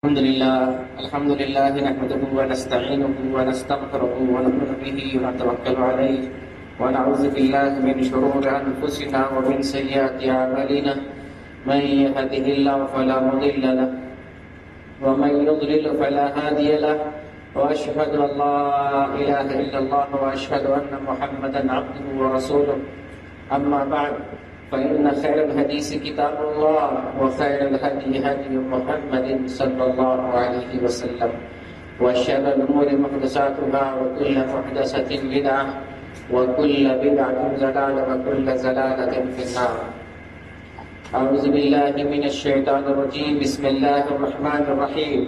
الحمد لله نحمده ونستعينه ونستغفره ونؤمن به ونتوكل عليه ونعوذ بالله من شرور أنفسنا ومن سيئات أعمالنا من يهده الله فلا مضل له ومن يضلل فلا هادي له وأشهد أن لا إله إلا الله وأشهد أن محمدا عبده ورسوله أما بعد فإن خير الحديث كتاب الله وخير الهدي هدي محمد صلى الله عليه وسلم وشر الأمور محدثاتها وكل محدثة بدعة وكل بدعة ضلالة وكل ضلالة في النار. أعوذ بالله من الشيطان الرجيم. بسم الله الرحمن الرحيم.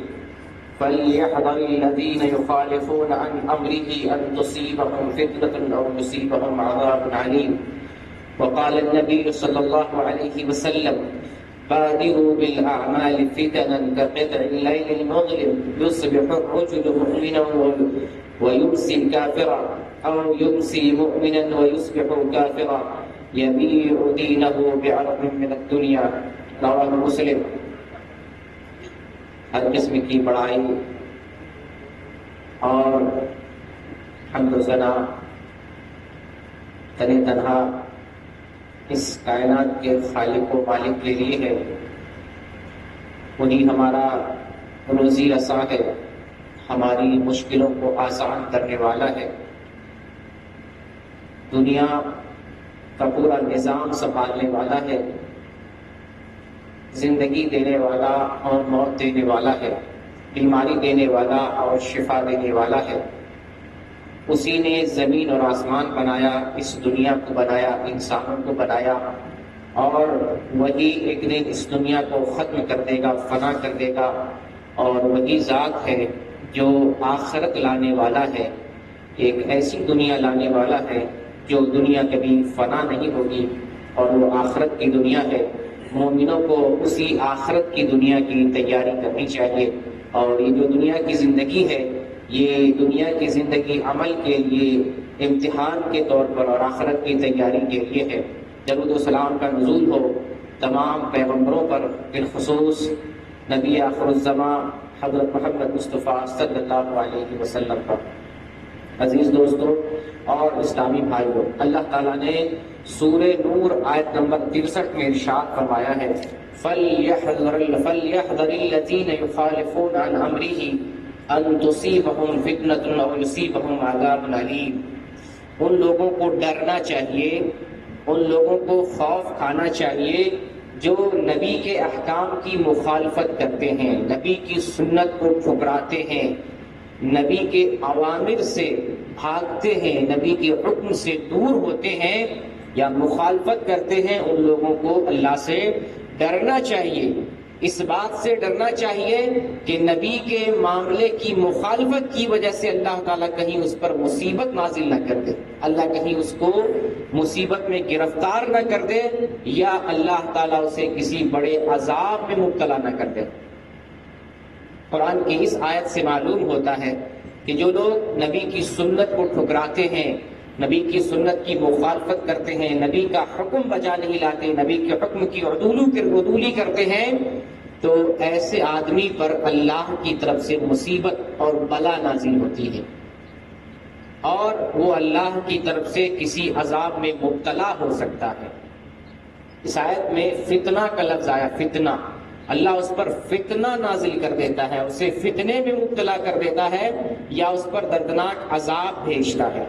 فليحذر الذين يخالفون عن أمره أن تصيبهم فتنة أو يصيبهم عذاب عليم. وقال النبي صلى الله عليه وسلم بادروا بالأعمال فتنا كقطع الليل المظلم يصبح الرجل مؤمنا ويمسي كافرا أو يمسي مؤمنا ويصبح كافرا يبيع دينه بعرض من الدنيا. رواه مسلم. ہر قسم کی بڑائی اور حمد و ثنا تنہا اس کائنات کے خالق و مالک کے لیے ہے. وہی ہمارا روزی رساں ہے، ہماری مشکلوں کو آسان کرنے والا ہے، دنیا کا پورا نظام سنبھالنے والا ہے، زندگی دینے والا اور موت دینے والا ہے، بیماری دینے والا اور شفا دینے والا ہے. اسی نے زمین اور آسمان بنایا، اس دنیا کو بنایا، انسانوں کو بنایا، اور وہی ایک دن اس دنیا کو ختم کر دے گا، فنا کر دے گا. اور وہی ذات ہے جو آخرت لانے والا ہے، ایک ایسی دنیا لانے والا ہے جو دنیا کبھی فنا نہیں ہوگی، اور وہ آخرت کی دنیا ہے. مومنوں کو اسی آخرت کی دنیا کی تیاری کرنی چاہیے. اور یہ جو دنیا کی زندگی ہے، یہ دنیا کی زندگی عمل کے لیے، امتحان کے طور پر اور آخرت کی تیاری کے لیے ہے. درود و سلام کا نزول ہو تمام پیغمبروں پر، بالخصوص نبی آخر الزماں حضرت محمد مصطفیٰ صلی اللہ علیہ وسلم پر. عزیز دوستوں اور اسلامی بھائیوں، اللہ تعالیٰ نے سورہ نور آیت نمبر 63 میں ارشاد فرمایا ہے فَلْيَحْذَرِ الَّذِينَ يُخَالِفُونَ عَنْ أَمْرِهِ ان تصیبہم فتنۃ او یصیبہم عذاب علیم. ان لوگوں کو ڈرنا چاہیے، ان لوگوں کو خوف کھانا چاہیے جو نبی کے احکام کی مخالفت کرتے ہیں، نبی کی سنت کو ٹھکراتے ہیں، نبی کے اوامر سے بھاگتے ہیں، نبی کے حکم سے دور ہوتے ہیں یا مخالفت کرتے ہیں. ان لوگوں کو اللہ سے ڈرنا چاہیے. اس بات سے ڈرنا چاہیے کہ نبی کے معاملے کی مخالفت کی وجہ سے اللہ تعالیٰ کہیں اس پر مصیبت نازل نہ کر دے، اللہ کہیں اس کو مصیبت میں گرفتار نہ کر دے، یا اللہ تعالیٰ اسے کسی بڑے عذاب میں مبتلا نہ کر دے. قرآن کی اس آیت سے معلوم ہوتا ہے کہ جو لوگ نبی کی سنت کو ٹھکراتے ہیں، نبی کی سنت کی مخالفت کرتے ہیں، نبی کا حکم بجا نہیں لاتے، نبی کے حکم کی عدولی کرتے ہیں، تو ایسے آدمی پر اللہ کی طرف سے مصیبت اور بلا نازل ہوتی ہے، اور وہ اللہ کی طرف سے کسی عذاب میں مبتلا ہو سکتا ہے. اس آیت میں فتنہ کا لفظ آیا، فتنہ. اللہ اس پر فتنہ نازل کر دیتا ہے، اسے فتنے میں مبتلا کر دیتا ہے، یا اس پر دردناک عذاب بھیجتا ہے.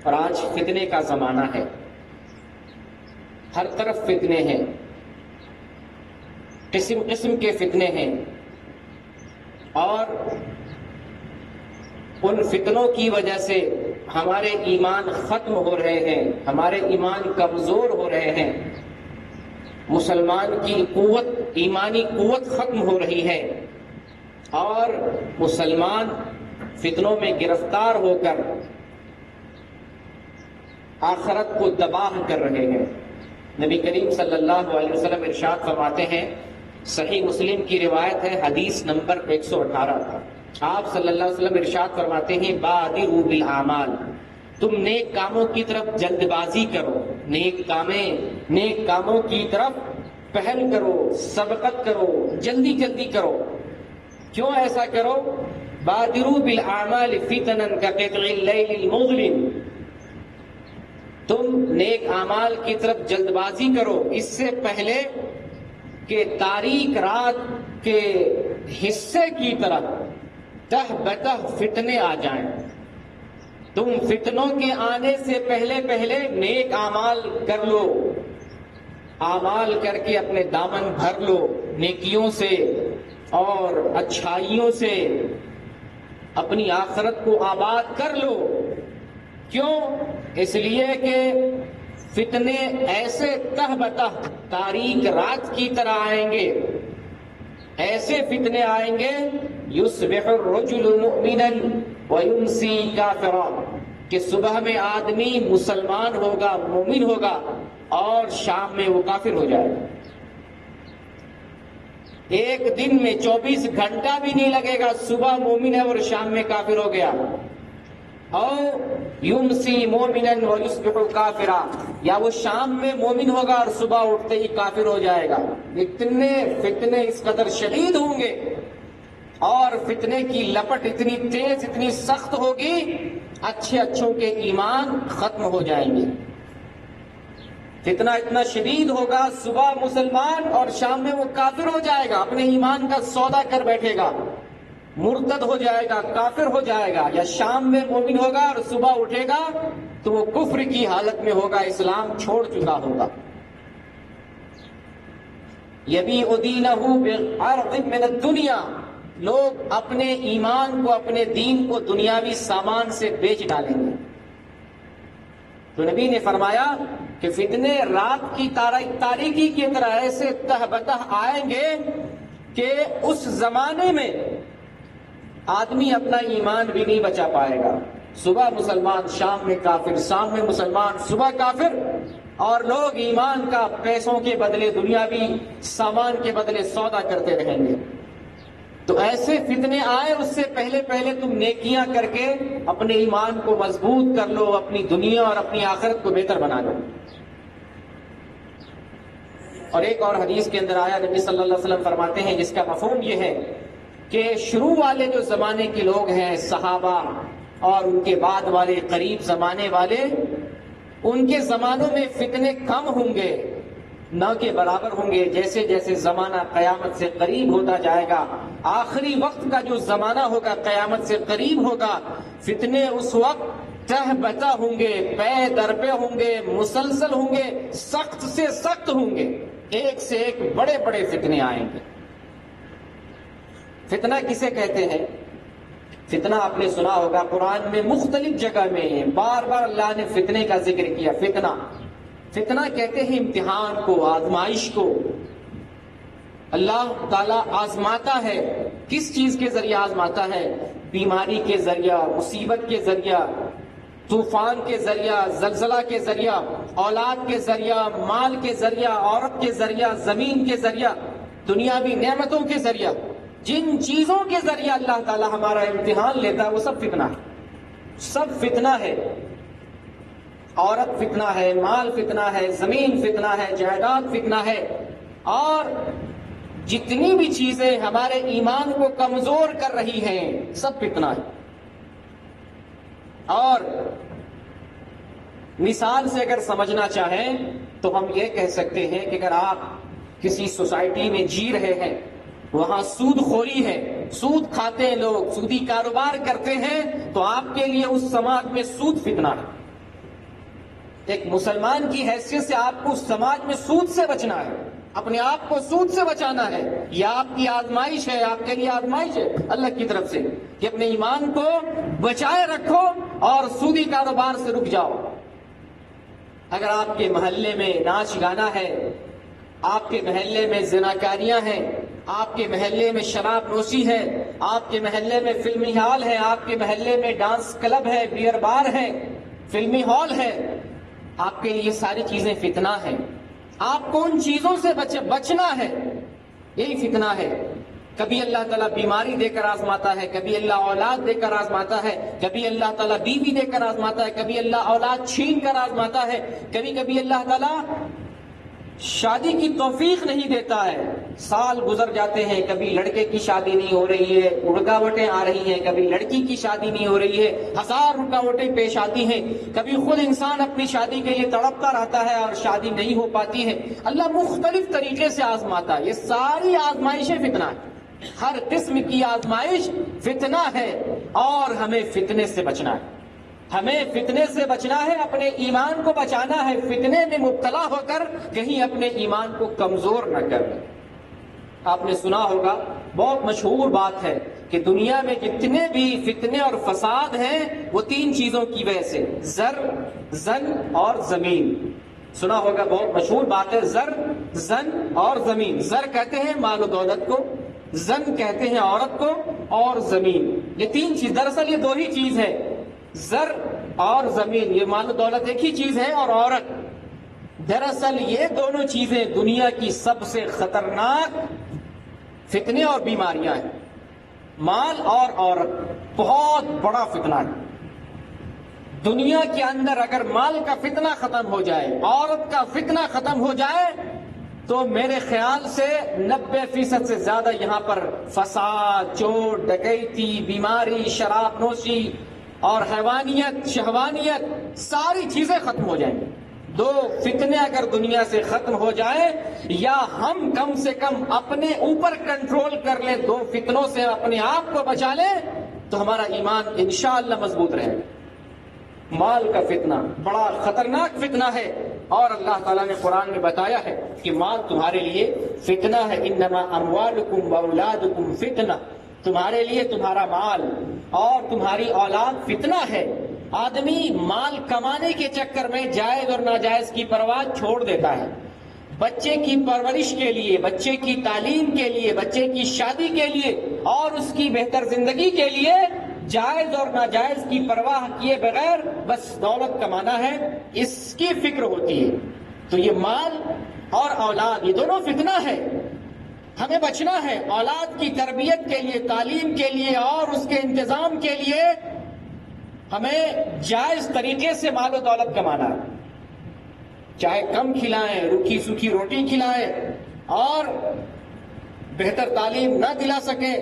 اور آج فتنے کا زمانہ ہے، ہر طرف فتنے ہیں، قسم قسم کے فتنے ہیں، اور ان فتنوں کی وجہ سے ہمارے ایمان ختم ہو رہے ہیں، ہمارے ایمان کمزور ہو رہے ہیں، مسلمان کی قوت، ایمانی قوت ختم ہو رہی ہے، اور مسلمان فتنوں میں گرفتار ہو کر آخرت کو تباہ کر رہے ہیں. نبی کریم صلی اللہ علیہ وسلم ارشاد فرماتے ہیں، صحیح مسلم کی روایت ہے، حدیث نمبر 118. آپ صلی اللہ علیہ وسلم ارشاد فرماتے ہیں بادروا بالاعمال، تم نیک کاموں کی طرف جلد بازی کرو، نیک کاموں کی طرف پہل کرو، سبقت کرو، جلدی جلدی کرو. کیوں ایسا کرو؟ بادروا بالاعمال فتنا کقطع اللیل المظلم، تم نیک اعمال کی طرف جلد بازی کرو اس سے پہلے کہ تاریک رات کے حصے کی طرح تہ بتہ فتنے آ جائیں۔ تم فتنوں کے آنے سے پہلے پہلے نیک اعمال کر لو، اعمال کر کے اپنے دامن بھر لو نیکیوں سے اور اچھائیوں سے، اپنی آخرت کو آباد کر لو۔ کیوں؟ اس لیے کہ فتنے ایسے تہ بتہ تاریک رات کی طرح آئیں گے، ایسے فتنے آئیں گے یصبح الرجل مؤمنا ویمسی کافرا، کہ صبح میں آدمی مسلمان ہوگا، مومن ہوگا، اور شام میں وہ کافر ہو جائے گا۔ ایک دن میں 24 گھنٹہ بھی نہیں لگے گا، صبح مومن ہے اور شام میں کافر ہو گیا۔ اور یمسی مومنا ویصبح کافرا، یا وہ شام میں مومن ہوگا اور صبح اٹھتے ہی کافر ہو جائے گا۔ اتنے فتنے اس قدر شدید ہوں گے اور فتنے کی لپٹ اتنی تیز، اتنی سخت ہوگی، اچھے اچھوں کے ایمان ختم ہو جائیں گے۔ فتنہ اتنا شدید ہوگا، صبح مسلمان اور شام میں وہ کافر ہو جائے گا، اپنے ایمان کا سودا کر بیٹھے گا، مرتد ہو جائے گا، کافر ہو جائے گا، یا شام میں مومن ہوگا اور صبح اٹھے گا تو وہ کفر کی حالت میں ہوگا، اسلام چھوڑ چکا ہوگا۔ یبیع دینہ بعرض من الدنیا، لوگ اپنے ایمان کو، اپنے دین کو دنیاوی سامان سے بیچ ڈالیں گے۔ تو نبی نے فرمایا کہ فتنے رات کی تاریکی کی طرح ایسے تہ بتہ آئیں گے کہ اس زمانے میں آدمی اپنا ایمان بھی نہیں بچا پائے گا۔ صبح مسلمان، شام میں کافر، شام میں مسلمان، صبح کافر، اور لوگ ایمان کا پیسوں کے بدلے، دنیاوی سامان کے بدلے سودا کرتے رہیں گے۔ تو ایسے فتنے آئے، اس سے پہلے پہلے تم نیکیاں کر کے اپنے ایمان کو مضبوط کر لو، اپنی دنیا اور اپنی آخرت کو بہتر بنا لو۔ اور ایک اور حدیث کے اندر آیا، نبی صلی اللہ علیہ وسلم فرماتے ہیں، جس کا مفہوم یہ ہے کہ شروع والے جو زمانے کے لوگ ہیں، صحابہ اور ان کے بعد والے قریب زمانے والے، ان کے زمانوں میں فتنے کم ہوں گے، نہ کہ برابر ہوں گے۔ جیسے جیسے زمانہ قیامت سے قریب ہوتا جائے گا، آخری وقت کا جو زمانہ ہوگا قیامت سے قریب ہوگا، فتنے اس وقت تہ بتہ ہوں گے، پے در پہ ہوں گے، مسلسل ہوں گے، سخت سے سخت ہوں گے، ایک سے ایک بڑے بڑے فتنے آئیں گے۔ فتنہ کسے کہتے ہیں؟ فتنہ آپ نے سنا ہوگا، قرآن میں مختلف جگہ میں بار بار اللہ نے فتنے کا ذکر کیا۔ فتنہ کہتے ہیں امتحان کو، آزمائش کو۔ اللہ تعالیٰ آزماتا ہے، کس چیز کے ذریعے آزماتا ہے؟ بیماری کے ذریعہ، مصیبت کے ذریعہ، طوفان کے ذریعہ، زلزلہ کے ذریعہ، اولاد کے ذریعہ، مال کے ذریعہ، عورت کے ذریعہ، زمین کے ذریعہ، دنیاوی نعمتوں کے ذریعہ، جن چیزوں کے ذریعے اللہ تعالیٰ ہمارا امتحان لیتا ہے وہ سب فتنہ ہے، سب فتنہ ہے۔ عورت فتنہ ہے، مال فتنہ ہے، زمین فتنہ ہے، جائیداد فتنہ ہے، اور جتنی بھی چیزیں ہمارے ایمان کو کمزور کر رہی ہیں سب فتنہ ہے۔ اور مثال سے اگر سمجھنا چاہیں تو ہم یہ کہہ سکتے ہیں کہ اگر آپ کسی سوسائٹی میں جی رہے ہیں، وہاں سود خوری ہے، سود کھاتے ہیں لوگ، سودی کاروبار کرتے ہیں، تو آپ کے لیے اس سماج میں سود فتنہ ہے۔ ایک مسلمان کی حیثیت سے آپ کو اس سماج میں سود سے بچنا ہے، اپنے آپ کو سود سے بچانا ہے۔ یہ آپ کی آزمائش ہے، آپ کے لیے آزمائش ہے اللہ کی طرف سے کہ اپنے ایمان کو بچائے رکھو اور سودی کاروبار سے رک جاؤ۔ اگر آپ کے محلے میں ناچ گانا ہے، آپ کے محلے میں زناکاریاں ہیں، آپ کے محلے میں شراب نوشی ہے، آپ کے محلے میں فلمی ہال ہے، آپ کے محلے میں ڈانس کلب ہے، بیئر بار ہے، فلمی ہال ہے، آپ کے لیے ساری چیزیں فتنہ ہیں۔ آپ کو ان چیزوں سے بچنا ہے، یہی فتنہ ہے۔ کبھی اللہ تعالیٰ بیماری دے کر آزماتا ہے، کبھی اللہ اولاد دے کر آزماتا ہے، کبھی اللہ تعالیٰ بیوی دے کر آزماتا ہے، کبھی اللہ اولاد چھین کر آزماتا ہے، کبھی کبھی اللہ تعالیٰ شادی کی توفیق نہیں دیتا ہے، سال گزر جاتے ہیں، کبھی لڑکے کی شادی نہیں ہو رہی ہے، رکاوٹیں آ رہی ہیں، کبھی لڑکی کی شادی نہیں ہو رہی ہے، 1000 رکاوٹیں پیش آتی ہیں، کبھی خود انسان اپنی شادی کے لیے تڑپتا رہتا ہے اور شادی نہیں ہو پاتی ہے۔ اللہ مختلف طریقے سے آزماتا ہے، یہ ساری آزمائشیں فتنہ ہے، ہر قسم کی آزمائش فتنہ ہے، اور ہمیں فتنے سے بچنا ہے، ہمیں فتنے سے بچنا ہے، اپنے ایمان کو بچانا ہے، فتنے میں مبتلا ہو کر کہیں اپنے ایمان کو کمزور نہ کر لیں۔ آپ نے سنا ہوگا، بہت مشہور بات ہے کہ دنیا میں جتنے بھی فتنے اور فساد ہیں وہ 3 چیزوں کی وجہ سے، زر، زن اور زمین۔ سنا ہوگا، بہت مشہور بات ہے، زر، زن اور زمین۔ زر کہتے ہیں مال و دولت کو، زن کہتے ہیں عورت کو، اور زمین۔ یہ 3 چیز، دراصل یہ 2 ہی چیز ہے، زر اور زمین۔ یہ مال و دولت ایک ہی چیز ہے، اور عورت۔ دراصل یہ دونوں چیزیں دنیا کی سب سے خطرناک فتنے اور بیماریاں ہیں۔ مال اور عورت بہت بڑا فتنہ ہے۔ دنیا کے اندر اگر مال کا فتنہ ختم ہو جائے، عورت کا فتنہ ختم ہو جائے، تو میرے خیال سے 90% سے زیادہ یہاں پر فساد، چور، ڈکیتی، بیماری، شراب نوشی اور حیوانیت، شہوانیت، ساری چیزیں ختم ہو جائیں گی۔ 2 فتنے اگر دنیا سے ختم ہو جائے، یا ہم کم سے کم اپنے اوپر کنٹرول کر لیں، 2 فتنوں سے اپنے آپ کو بچا لیں، تو ہمارا ایمان انشاءاللہ مضبوط رہے گا۔ مال کا فتنہ بڑا خطرناک فتنہ ہے، اور اللہ تعالیٰ نے قرآن میں بتایا ہے کہ مال تمہارے لیے فتنہ ہے۔ انما اموالکم واولادکم فتنہ، تمہارے لیے تمہارا مال اور تمہاری اولاد فتنہ ہے۔ آدمی مال کمانے کے چکر میں جائز اور ناجائز کی پرواہ چھوڑ دیتا ہے۔ بچے کی پرورش کے لیے، بچے کی تعلیم کے لیے، بچے کی شادی کے لیے اور اس کی بہتر زندگی کے لیے جائز اور ناجائز کی پرواہ کیے بغیر بس دولت کمانا ہے، اس کی فکر ہوتی ہے۔ تو یہ مال اور اولاد، یہ دونوں فتنہ ہے، ہمیں بچنا ہے۔ اولاد کی تربیت کے لیے، تعلیم کے لیے اور اس کے انتظام کے لیے ہمیں جائز طریقے سے مال و دولت کمانا ہے، چاہے کم کھلائیں، روکھی سوکھی روٹی کھلائیں اور بہتر تعلیم نہ دلا سکیں،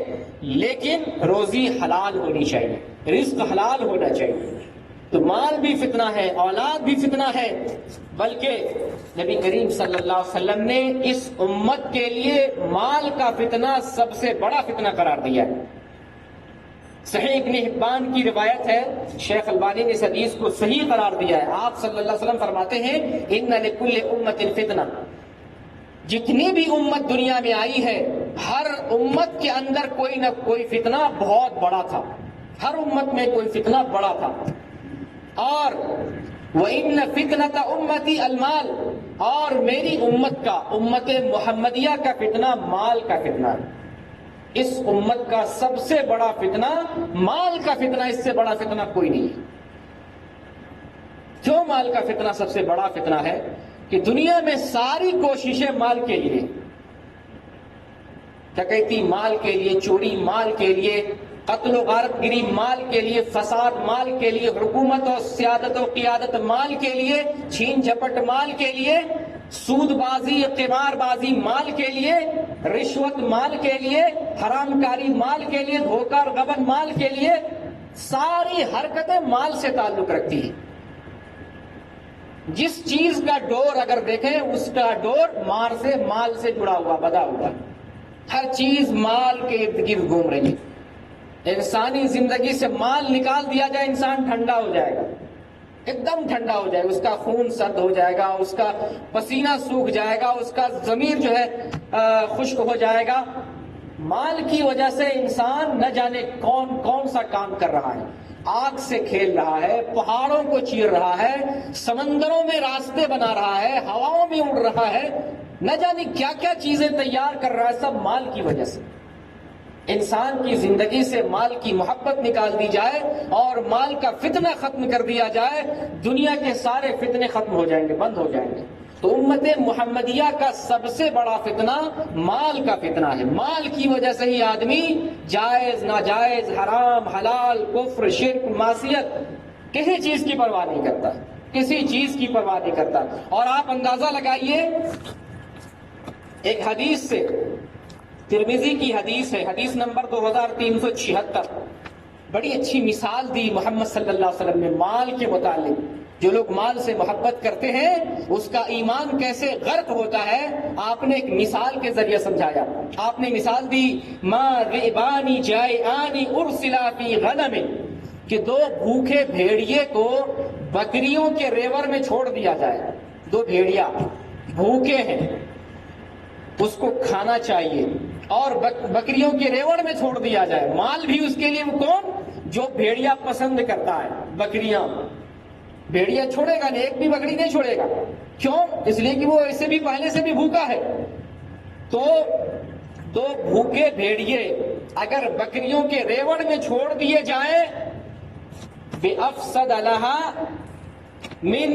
لیکن روزی حلال ہونی چاہیے، رزق حلال ہونا چاہیے۔ تو مال بھی فتنہ ہے، اولاد بھی فتنہ ہے، بلکہ نبی کریم صلی اللہ علیہ وسلم نے اس امت کے لیے مال کا فتنہ سب سے بڑا فتنہ قرار دیا ہے۔ صحیح ابن حبان کی روایت ہے، شیخ البانی نے اس حدیث کو صحیح قرار دیا ہے۔ آپ صلی اللہ علیہ وسلم فرماتے ہیں، ان لکل امت فتنہ، جتنی بھی امت دنیا میں آئی ہے، ہر امت کے اندر کوئی نہ کوئی فتنہ بہت بڑا تھا، ہر امت میں کوئی فتنہ بڑا تھا۔ اور وَإِنَّ فِتْنَةَ أُمَّتِي الْمَالِ، اور میری امت کا، امت محمدیہ کا فتنہ مال کا فتنہ ہے۔ اس امت کا سب سے بڑا فتنہ مال کا فتنہ، اس سے بڑا فتنہ کوئی نہیں ہے۔ کیوں مال کا فتنہ سب سے بڑا فتنہ ہے؟ کہ دنیا میں ساری کوششیں مال کے لیے، ڈکیتی مال کے لیے، چوری مال کے لیے، قتل و غارت گری مال کے لیے، فساد مال کے لیے، حکومت و سیادت و قیادت مال کے لیے، چھین جھپٹ مال کے لیے، سود بازی، قمار بازی مال کے لیے، رشوت مال کے لیے، حرام کاری مال کے لیے، دھوکہ اور غبن مال کے لیے، ساری حرکتیں مال سے تعلق رکھتی ہیں۔ جس چیز کا ڈور اگر دیکھیں، اس کا ڈور مال سے جڑا ہوا، بدا ہوا، ہر چیز مال کے ارد گرد گھوم رہی ہے۔ انسانی زندگی سے مال نکال دیا جائے، انسان ٹھنڈا ہو جائے گا، ایک دم ٹھنڈا ہو جائے گا، اس کا خون سرد ہو جائے گا، اس کا پسینہ سوکھ جائے گا، اس کا ضمیر جو ہے خشک ہو جائے گا۔ مال کی وجہ سے انسان نہ جانے کون کون سا کام کر رہا ہے، آگ سے کھیل رہا ہے، پہاڑوں کو چیر رہا ہے، سمندروں میں راستے بنا رہا ہے، ہواؤں میں اڑ رہا ہے، نہ جانے کیا کیا چیزیں تیار کر رہا ہے، سب مال کی وجہ سے۔ انسان کی زندگی سے مال کی محبت نکال دی جائے اور مال کا فتنہ ختم کر دیا جائے، دنیا کے سارے فتنے ختم ہو جائیں گے، بند ہو جائیں گے۔ تو امت محمدیہ کا سب سے بڑا فتنہ مال کا فتنہ ہے۔ مال کی وجہ سے ہی آدمی جائز ناجائز، حرام حلال، کفر شرک معصیت، کسی چیز کی پرواہ نہیں کرتا، کسی چیز کی پرواہ نہیں کرتا۔ اور آپ اندازہ لگائیے ایک حدیث سے ترمذی کی حدیث ہے، حدیث نمبر 2376. بڑی اچھی مثال دی محمد صلی اللہ علیہ وسلم نے مال کے متعلق. جو لوگ مال سے محبت کرتے ہیں اس کا ایمان کیسے غرق ہوتا ہے آپ نے ایک مثال کے ذریعے سمجھایا. آپ نے مثال دی ما ذئبانی جائعانی ارسلا فی غنم، کہ دو بھوکے بھیڑیے کو بکریوں کے ریور میں چھوڑ دیا جائے. دو بھیڑیا بھوکے ہیں، اس کو کھانا چاہیے اور بکریوں کے ریوڑ میں چھوڑ دیا جائے. مال بھی اس کے لیے وہ کون؟ جو بھیڑیا پسند کرتا ہے. بکریاں بھیڑیا چھوڑے گا نہیں، ایک بھی بکری نہیں چھوڑے گا. کیوں؟ اس لیے کہ وہ ایسے بھی پہلے سے بھی بھوکا ہے. تو دو بھوکے بھیڑیے اگر بکریوں کے ریوڑ میں چھوڑ دیے جائیں بِأَفْسَدَ لَهَا مِنْ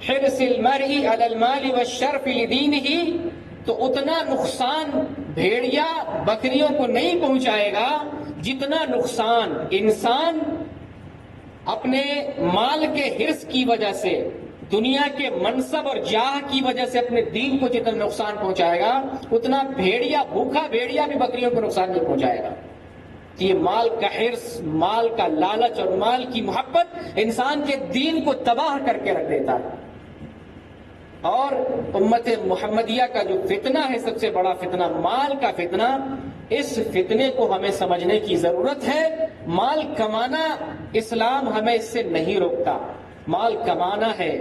حرص المرء علی المال والشرف لدینہ، تو اتنا نقصان بھیڑیا بکریوں کو نہیں پہنچائے گا جتنا نقصان انسان اپنے مال کے حرص کی وجہ سے، دنیا کے منصب اور جاہ کی وجہ سے اپنے دین کو جتنا نقصان پہنچائے گا اتنا بھیڑیا، بھوکا بھیڑیا بھی بکریوں کو نقصان نہیں پہنچائے گا. یہ مال کا حرص، مال کا لالچ اور مال کی محبت انسان کے دین کو تباہ کر کے رکھ دیتا ہے. اور امت محمدیہ کا جو فتنہ ہے، سب سے بڑا فتنہ مال کا فتنہ، اس فتنے کو ہمیں سمجھنے کی ضرورت ہے. مال کمانا اسلام ہمیں اس سے نہیں روکتا. مال کمانا ہے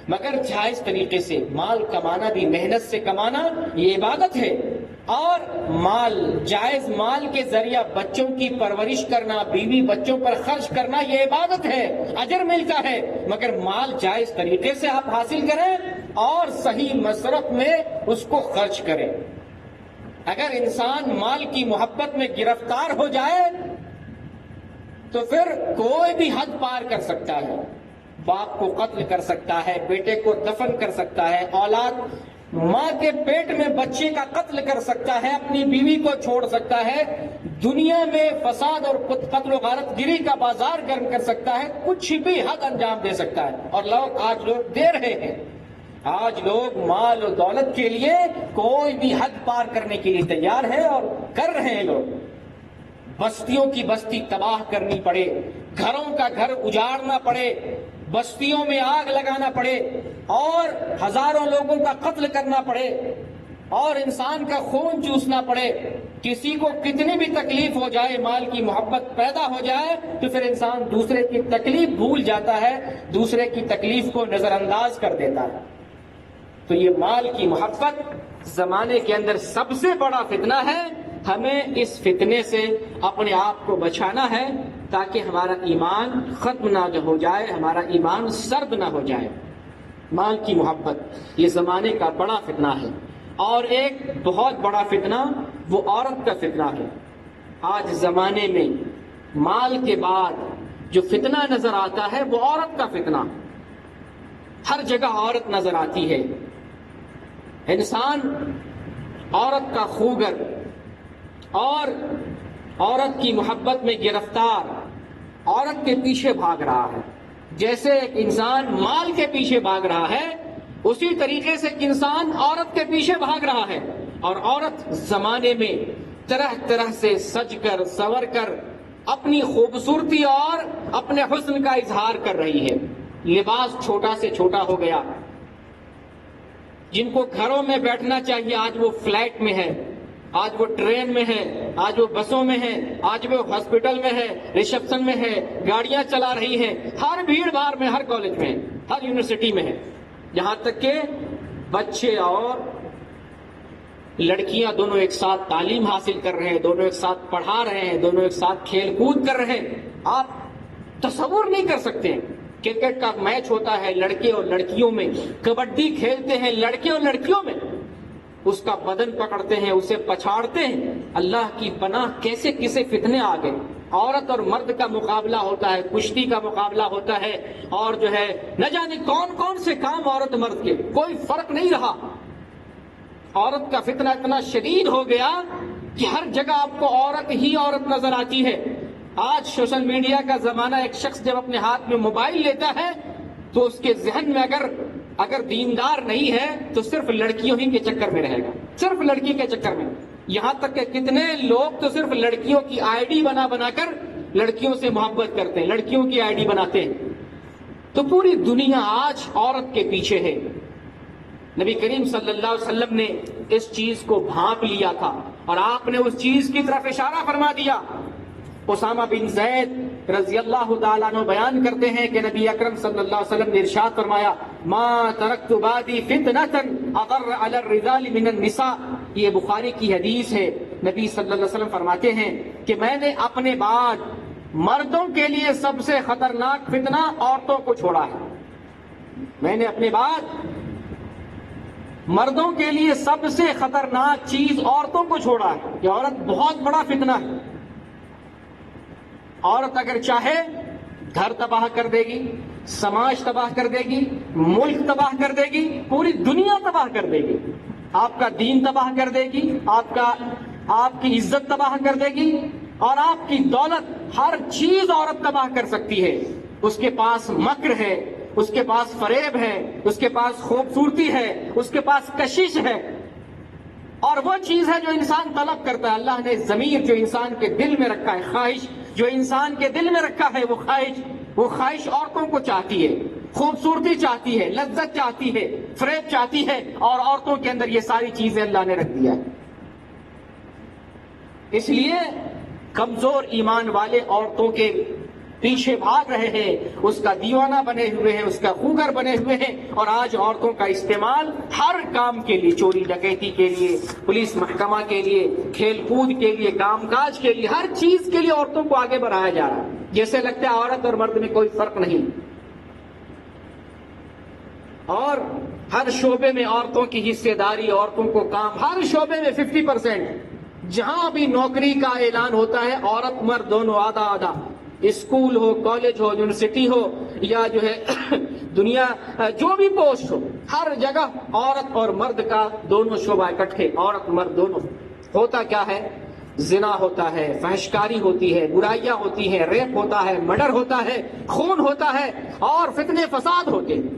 مگر جائز طریقے سے. مال کمانا بھی محنت سے کمانا یہ عبادت ہے. اور مال، جائز مال کے ذریعہ بچوں کی پرورش کرنا، بیوی بچوں پر خرچ کرنا یہ عبادت ہے، اجر ملتا ہے. مگر مال جائز طریقے سے آپ حاصل کریں اور صحیح مصرف میں اس کو خرچ کریں. اگر انسان مال کی محبت میں گرفتار ہو جائے تو پھر کوئی بھی حد پار کر سکتا ہے. باپ کو قتل کر سکتا ہے، بیٹے کو دفن کر سکتا ہے، اولاد ماں کے پیٹ میں بچے کا قتل کر سکتا ہے، اپنی بیوی کو چھوڑ سکتا ہے، دنیا میں فساد اور قتل و غارت گری کا بازار گرم کر سکتا ہے، کچھ بھی حد انجام دے سکتا ہے. اور آج لوگ دے رہے ہیں. آج لوگ مال و دولت کے لیے کوئی بھی حد پار کرنے کے لیے تیار ہے اور کر رہے ہیں. لوگ بستیوں کی بستی تباہ کرنی پڑے، گھروں کا گھر اجاڑنا پڑے، بستیوں میں آگ لگانا پڑے اور ہزاروں لوگوں کا قتل کرنا پڑے اور انسان کا خون چوسنا پڑے، کسی کو کتنی بھی تکلیف ہو جائے، مال کی محبت پیدا ہو جائے تو پھر انسان دوسرے کی تکلیف بھول جاتا ہے، دوسرے کی تکلیف کو نظر انداز کر دیتا ہے. تو یہ مال کی محبت زمانے کے اندر سب سے بڑا فتنہ ہے. ہمیں اس فتنے سے اپنے آپ کو بچانا ہے تاکہ ہمارا ایمان ختم نہ ہو جائے، ہمارا ایمان سرد نہ ہو جائے. مال کی محبت یہ زمانے کا بڑا فتنہ ہے. اور ایک بہت بڑا فتنہ وہ عورت کا فتنہ ہے. آج زمانے میں مال کے بعد جو فتنہ نظر آتا ہے وہ عورت کا فتنہ. ہر جگہ عورت نظر آتی ہے. انسان عورت کا خوگر اور عورت کی محبت میں گرفتار، عورت کے پیچھے بھاگ رہا ہے. جیسے ایک انسان مال کے پیچھے بھاگ رہا ہے اسی طریقے سے ایک انسان عورت کے پیچھے بھاگ رہا ہے. اور عورت زمانے میں طرح طرح سے سج کر سنور کر اپنی خوبصورتی اور اپنے حسن کا اظہار کر رہی ہے. لباس چھوٹا سے چھوٹا ہو گیا. جن کو گھروں میں بیٹھنا چاہیے آج وہ فلیٹ میں ہے، آج وہ ٹرین میں ہے، آج وہ بسوں میں ہے، آج وہ ہاسپٹل میں ہے، ریسپشن میں ہے، گاڑیاں چلا رہی ہے، ہر بھیڑ بھاڑ میں، ہر کالج میں، ہر یونیورسٹی میں ہے. یہاں تک کہ بچے اور لڑکیاں دونوں ایک ساتھ تعلیم حاصل کر رہے ہیں، دونوں ایک ساتھ پڑھا رہے ہیں، دونوں ایک ساتھ کھیل کود کر رہے ہیں. آپ تصور نہیں کر سکتے. کرکٹ کا میچ ہوتا ہے لڑکے اور لڑکیوں میں، کبڈی کھیلتے ہیں لڑکے اور لڑکیوں میں، اس کا بدن پکڑتے ہیں، اسے پچھاڑتے ہیں. اللہ کی پناہ کیسے کیسے فتنے آ گئے. عورت اور مرد کا مقابلہ ہوتا ہے، کشتی کا مقابلہ ہوتا ہے، اور جو ہے نہ جانے کون کون سے کام عورت مرد کے، کوئی فرق نہیں رہا. عورت کا فتنہ اتنا شدید ہو گیا کہ ہر جگہ آپ کو عورت ہی عورت نظر آتی ہے. آج سوشل میڈیا کا زمانہ. ایک شخص جب اپنے ہاتھ میں موبائل لیتا ہے تو اس کے ذہن میں اگر دیندار نہیں ہے تو صرف لڑکیوں ہی کے چکر میں رہے گا، صرف لڑکی کے چکر میں. یہاں تک کہ کتنے لوگ تو صرف لڑکیوں کی آئی ڈی بنا بنا کر لڑکیوں سے محبت کرتے ہیں، لڑکیوں کی آئی ڈی بناتے ہیں۔ تو پوری دنیا آج عورت کے پیچھے ہے۔ نبی کریم صلی اللہ علیہ وسلم نے اس چیز کو بھانپ لیا تھا اور آپ نے اس چیز کی طرف اشارہ فرما دیا۔ اسامہ بن زید رضی اللہ تعالیٰ عنہ بیان کرتے ہیں کہ نبی اکرم صلی اللہ علیہ وسلم نے ارشاد فرمایا، ما ترکت بعدی فتنة اضر علی الرجال من النساء۔ یہ بخاری کی حدیث ہے۔ نبی صلی اللہ علیہ وسلم فرماتے ہیں کہ میں نے اپنے بعد مردوں کے لیے سب سے خطرناک فتنہ عورتوں کو چھوڑا ہے۔ میں نے اپنے بعد مردوں کے لیے سب سے خطرناک چیز عورتوں کو چھوڑا ہے۔ یہ عورت بہت بڑا فتنہ ہے۔ عورت اگر چاہے گھر تباہ کر دے گی، سماج تباہ کر دے گی، ملک تباہ کر دے گی، پوری دنیا تباہ کر دے گی۔ آپ کا دین تباہ کر دے گی، آپ کی عزت تباہ کر دے گی، اور آپ کی دولت، ہر چیز عورت تباہ کر سکتی ہے۔ اس کے پاس مکر ہے، اس کے پاس فریب ہے، اس کے پاس خوبصورتی ہے، اس کے پاس کشش ہے، اور وہ چیز ہے جو انسان طلب کرتا ہے۔ اللہ نے ضمیر جو انسان کے دل میں رکھا ہے، خواہش جو انسان کے دل میں رکھا ہے، وہ خواہش عورتوں کو چاہتی ہے، خوبصورتی چاہتی ہے، لذت چاہتی ہے، فریب چاہتی ہے، اور عورتوں کے اندر یہ ساری چیزیں اللہ نے رکھ دیا ہے۔ اس لیے کمزور ایمان والے عورتوں کے پیچھے بھاگ رہے ہیں، اس کا دیوانہ بنے ہوئے ہیں، اس کا خوگر بنے ہوئے ہیں، اور آج عورتوں کا استعمال ہر کام کے لیے، چوری ڈکیتی کے لیے، پولیس محکمہ کے لیے، کھیل کود کے لیے، کام کاج کے لیے، ہر چیز کے لیے عورتوں کو آگے بڑھایا جا رہا ہے، جیسے لگتا ہے عورت اور مرد میں کوئی فرق نہیں۔ اور ہر شعبے میں عورتوں کی حصے داری، عورتوں کو کام، ہر شعبے میں 50%۔ جہاں بھی نوکری کا اعلان ہوتا ہے، عورت مرد دونوں آدھا آدھا، اسکول ہو، کالج ہو، یونیورسٹی ہو، یا جو ہے دنیا جو بھی پوسٹ ہو، ہر جگہ عورت اور مرد کا دونوں شعبہ اکٹھے، عورت مرد دونوں۔ ہوتا کیا ہے؟ زنا ہوتا ہے، فحشکاری ہوتی ہے، برائیاں ہوتی ہیں، ریپ ہوتا ہے، مرڈر ہوتا ہے، خون ہوتا ہے، اور فتنے فساد ہوتے ہیں۔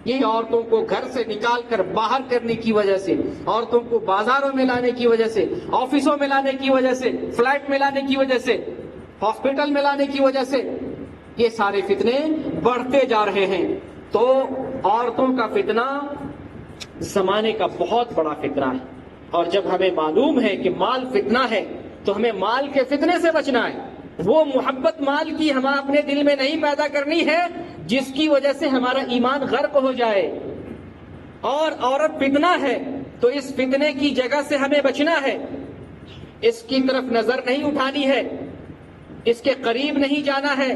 یہ عورتوں کو گھر سے نکال کر باہر کرنے کی وجہ سے، عورتوں کو بازاروں میں لانے کی وجہ سے، آفسوں میں لانے کی وجہ سے، فلائٹ میں لانے کی وجہ سے، ہاسپٹل میں لانے کی وجہ سے، یہ سارے فتنے بڑھتے جا رہے ہیں۔ تو عورتوں کا فتنہ زمانے کا بہت بڑا فتنہ ہے، اور جب ہمیں معلوم ہے کہ مال فتنہ ہے تو ہمیں مال کے فتنے سے بچنا ہے۔ وہ محبت مال کی ہم اپنے دل میں نہیں پیدا کرنی ہے جس کی وجہ سے ہمارا ایمان غرق ہو جائے۔ اور عورت فتنہ ہے تو اس فتنے کی جگہ سے ہمیں بچنا ہے، اس کی طرف نظر نہیں اٹھانی ہے، اس کے قریب نہیں جانا ہے،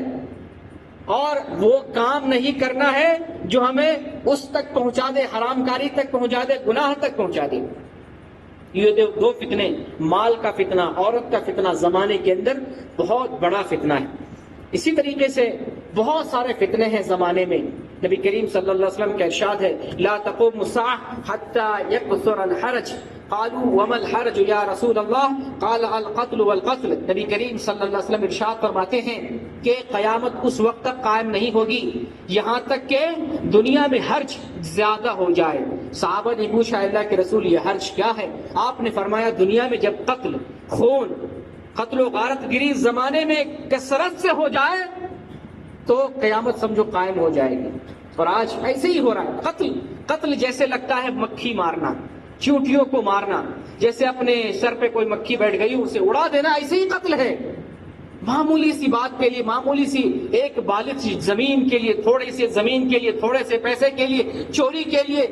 اور وہ کام نہیں کرنا ہے جو ہمیں اس تک پہنچا دے، حرام کاری تک پہنچا دے، گناہ تک پہنچا دے۔ یہ دو فتنے، مال کا فتنہ، عورت کا فتنہ، زمانے کے اندر بہت بڑا فتنہ ہے۔ اسی طریقے سے بہت سارے فتنے ہیں زمانے میں۔ نبی کریم صلی اللہ علیہ وسلم کا ارشاد ہے، لا تقوم الساعة حتى يكثر الحرج قالوا وما الحرج یا رسول اللہ قال القتل والقتل۔ نبی کریم صلی اللہ علیہ وسلم ارشاد فرماتے ہیں کہ قیامت اس وقت تک قائم نہیں ہوگی یہاں تک کہ دنیا میں حرج زیادہ ہو جائے۔ صحابہ نے پوچھا، اللہ کے رسول یہ حرج کیا ہے؟ آپ نے فرمایا، دنیا میں جب قتل، خون، قتل و غارت گری زمانے میں کثرت سے ہو جائے تو قیامت سمجھو قائم ہو جائے گی۔ اور آج ایسے ہی ہو رہا ہے۔ قتل جیسے لگتا ہے مکھی مارنا، چیونٹیوں کو مارنا، جیسے اپنے سر پہ کوئی مکھی بیٹھ گئی اسے اڑا دینا، ایسے ہی قتل ہے۔ معمولی سی بات کے لیے، معمولی سی ایک بالغ سی زمین کے لیے، تھوڑی سی زمین کے لیے، تھوڑے سے پیسے کے لیے، چوری کے لیے،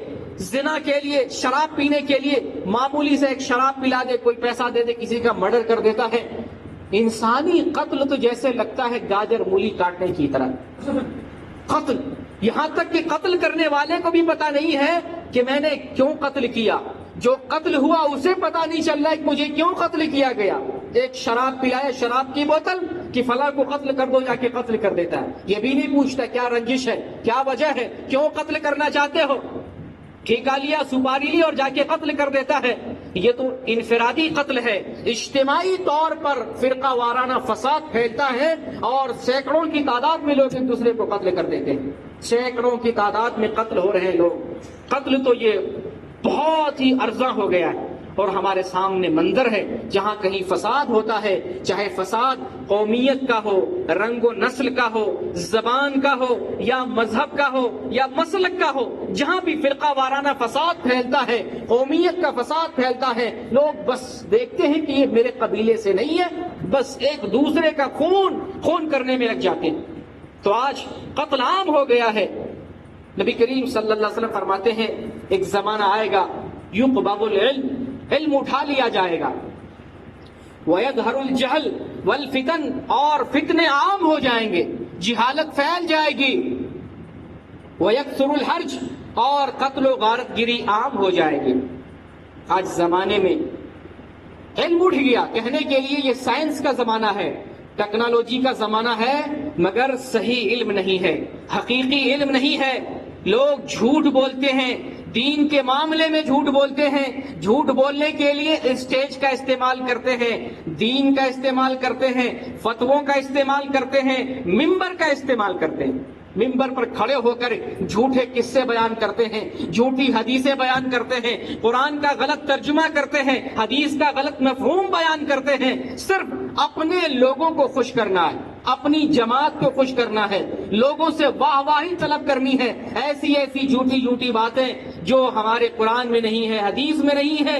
زنا کے لیے، شراب پینے کے لیے، معمولی سے ایک شراب پلا دے، کوئی پیسہ دے دے، کسی کا مرڈر کر دیتا ہے۔ انسانی قتل تو جیسے لگتا ہے گاجر مولی کاٹنے کی طرح قتل، یہاں تک کہ قتل کرنے والے کو بھی پتا نہیں ہے کہ میں نے کیوں قتل کیا، جو قتل ہوا اسے پتا نہیں چل رہا ہے کہ مجھے کیوں قتل کیا گیا۔ ایک شراب پلایا، شراب کی بوتل کہ فلاں کو قتل کر دو، جا کے قتل کر دیتا ہے، یہ بھی نہیں پوچھتا کیا رنجش ہے، کیا وجہ ہے، کیوں قتل کرنا چاہتے ہو۔ ٹھیکا لیا، سپاری لی اور جا کے قتل کر دیتا ہے۔ یہ تو انفرادی قتل ہے۔ اجتماعی طور پر فرقہ وارانہ فساد پھیلتا ہے اور سینکڑوں کی تعداد میں لوگ ایک دوسرے کو قتل کر دیتے ہیں، سینکڑوں کی تعداد میں قتل ہو رہے ہیں لوگ۔ قتل تو یہ بہت ہی ارزاں ہو گیا ہے، اور ہمارے سامنے منظر ہے جہاں کہیں فساد ہوتا ہے، چاہے فساد قومیت کا ہو، رنگ و نسل کا ہو، زبان کا ہو، یا مذہب کا ہو، یا مسلک کا ہو، جہاں بھی فرقہ وارانہ فساد پھیلتا ہے، قومیت کا فساد پھیلتا ہے، لوگ بس دیکھتے ہیں کہ یہ میرے قبیلے سے نہیں ہے، بس ایک دوسرے کا خون کرنے میں لگ جاتے ہیں۔ تو آج قتل عام ہو گیا ہے۔ نبی کریم صلی اللہ علیہ وسلم فرماتے ہیں ایک زمانہ آئے گا یقبض العلم، علم اٹھا لیا جائے گا، وَيَظْهَرُ الْجَهْلُ وَالْفِتَنُ، اور فتنے عام ہو جائیں گے، جہالت پھیل جائے گی، وَيَكْثُرُ الْحَرْجُ، اور قتل و غارت گری عام ہو جائے گی۔ آج زمانے میں علم اٹھ گیا، کہنے کے لیے یہ سائنس کا زمانہ ہے، ٹیکنالوجی کا زمانہ ہے، مگر صحیح علم نہیں ہے، حقیقی علم نہیں ہے۔ لوگ جھوٹ بولتے ہیں، دین کے معاملے میں جھوٹ بولتے ہیں، جھوٹ بولنے کے لیے اسٹیج کا استعمال کرتے ہیں، دین کا استعمال کرتے ہیں، فتووں کا استعمال کرتے ہیں، ممبر کا استعمال کرتے ہیں، ممبر پر کھڑے ہو کر جھوٹے قصے بیان کرتے ہیں، جھوٹی حدیثیں بیان کرتے ہیں، قرآن کا غلط ترجمہ کرتے ہیں، حدیث کا غلط مفہوم بیان کرتے ہیں، صرف اپنے لوگوں کو خوش کرنا ہے، اپنی جماعت کو خوش کرنا ہے، لوگوں سے واہ واہی طلب کرنی ہے، ایسی جھوٹی باتیں جو ہمارے قرآن میں نہیں ہے، حدیث میں نہیں ہے،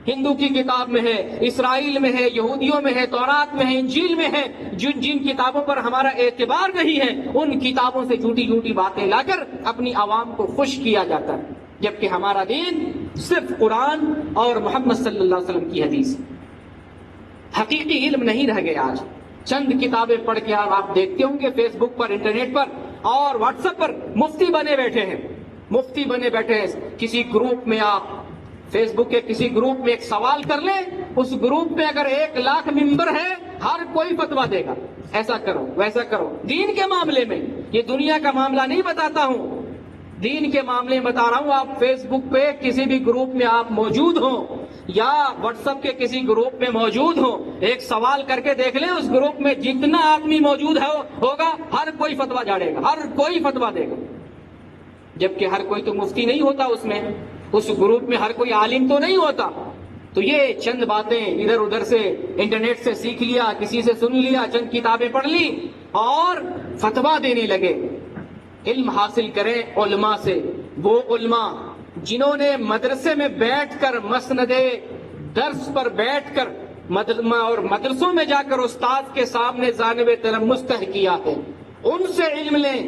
ہندو کی کتاب میں ہے، اسرائیل میں ہے، یہودیوں میں ہے، تورات میں ہے، انجیل میں ہے، جن کتابوں پر ہمارا اعتبار نہیں ہے، ان کتابوں سے جھوٹی باتیں لا کر اپنی عوام کو خوش کیا جاتا ہے، جبکہ ہمارا دین صرف قرآن اور محمد صلی اللہ علیہ وسلم کی حدیث۔ حقیقی علم نہیں رہ گیا آج۔ چند کتابیں پڑھ کے آپ دیکھتے ہوں گے فیس بک پر، انٹرنیٹ پر اور واٹس ایپ پر مفتی بنے بیٹھے ہیں، مفتی بنے بیٹھے ہیں۔ کسی گروپ میں آپ فیس بک کے کسی گروپ میں ایک سوال کر لیں، اس گروپ میں اگر 1,00,000 ممبر ہے، ہر کوئی فتویٰ دے گا، ایسا کرو ویسا کرو۔ دین کے معاملے میں، یہ دنیا کا معاملہ نہیں بتاتا ہوں، دین کے معاملے میں بتا رہا ہوں۔ آپ فیس بک پہ کسی بھی گروپ میں آپ موجود ہوں یا واٹس ایپ کے کسی گروپ میں موجود ہوں، ایک سوال کر کے دیکھ لیں، اس گروپ میں جتنا آدمی موجود ہوگا ہر کوئی فتویٰ جاڑے گا، ہر کوئی فتویٰ دے گا، جبکہ ہر کوئی تو مفتی نہیں ہوتا، اس گروپ میں ہر کوئی عالم تو نہیں ہوتا۔ تو یہ چند باتیں ادھر ادھر سے انٹرنیٹ سے سیکھ لیا، کسی سے سن لیا، چند کتابیں پڑھ لی اور فتویٰ دینے لگے۔ علم حاصل کریں علماء سے، وہ علماء جنہوں نے مدرسے میں بیٹھ کر مسند درس پر بیٹھ کر اور مدرسوں میں جا کر استاد کے سامنے جانب تلمس طے کیا ہے، ان سے علم لیں،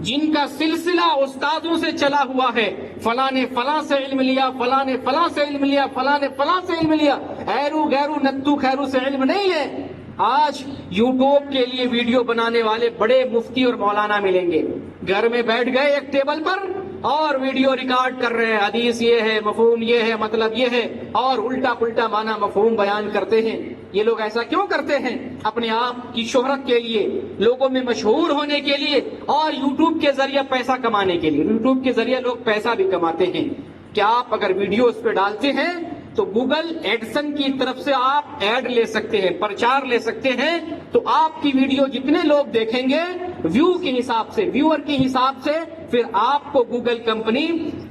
جن کا سلسلہ استادوں سے چلا ہوا ہے، فلاں نے فلاں سے علم لیا، فلاں نے فلاں سے علم لیا، فلاں نے فلاں سے علم لیا، ایرو غیرو نتو خیرو سے علم نہیں ہے۔ آج یوٹیوب کے لیے ویڈیو بنانے والے بڑے مفتی اور مولانا ملیں گے، گھر میں بیٹھ گئے ایک ٹیبل پر اور ویڈیو ریکارڈ کر رہے ہیں، حدیث یہ ہے، مفہوم یہ ہے، مطلب یہ ہے، اور الٹا پلٹا معنی مفہوم بیان کرتے ہیں۔ یہ لوگ ایسا کیوں کرتے ہیں؟ اپنے آپ کی شہرت کے لیے، لوگوں میں مشہور ہونے کے لیے، اور یوٹیوب کے ذریعے پیسہ کمانے کے لیے۔ یوٹیوب کے ذریعے لوگ پیسہ بھی کماتے ہیں۔ کیا آپ اگر ویڈیو اس پہ ڈالتے ہیں تو گوگل ایڈسن کی طرف سے آپ ایڈ لے سکتے ہیں، پرچار لے سکتے ہیں، تو آپ کی ویڈیو جتنے لوگ دیکھیں گے ویو کے حساب سے، ویور کے حساب سے، پھر آپ کو گوگل کمپنی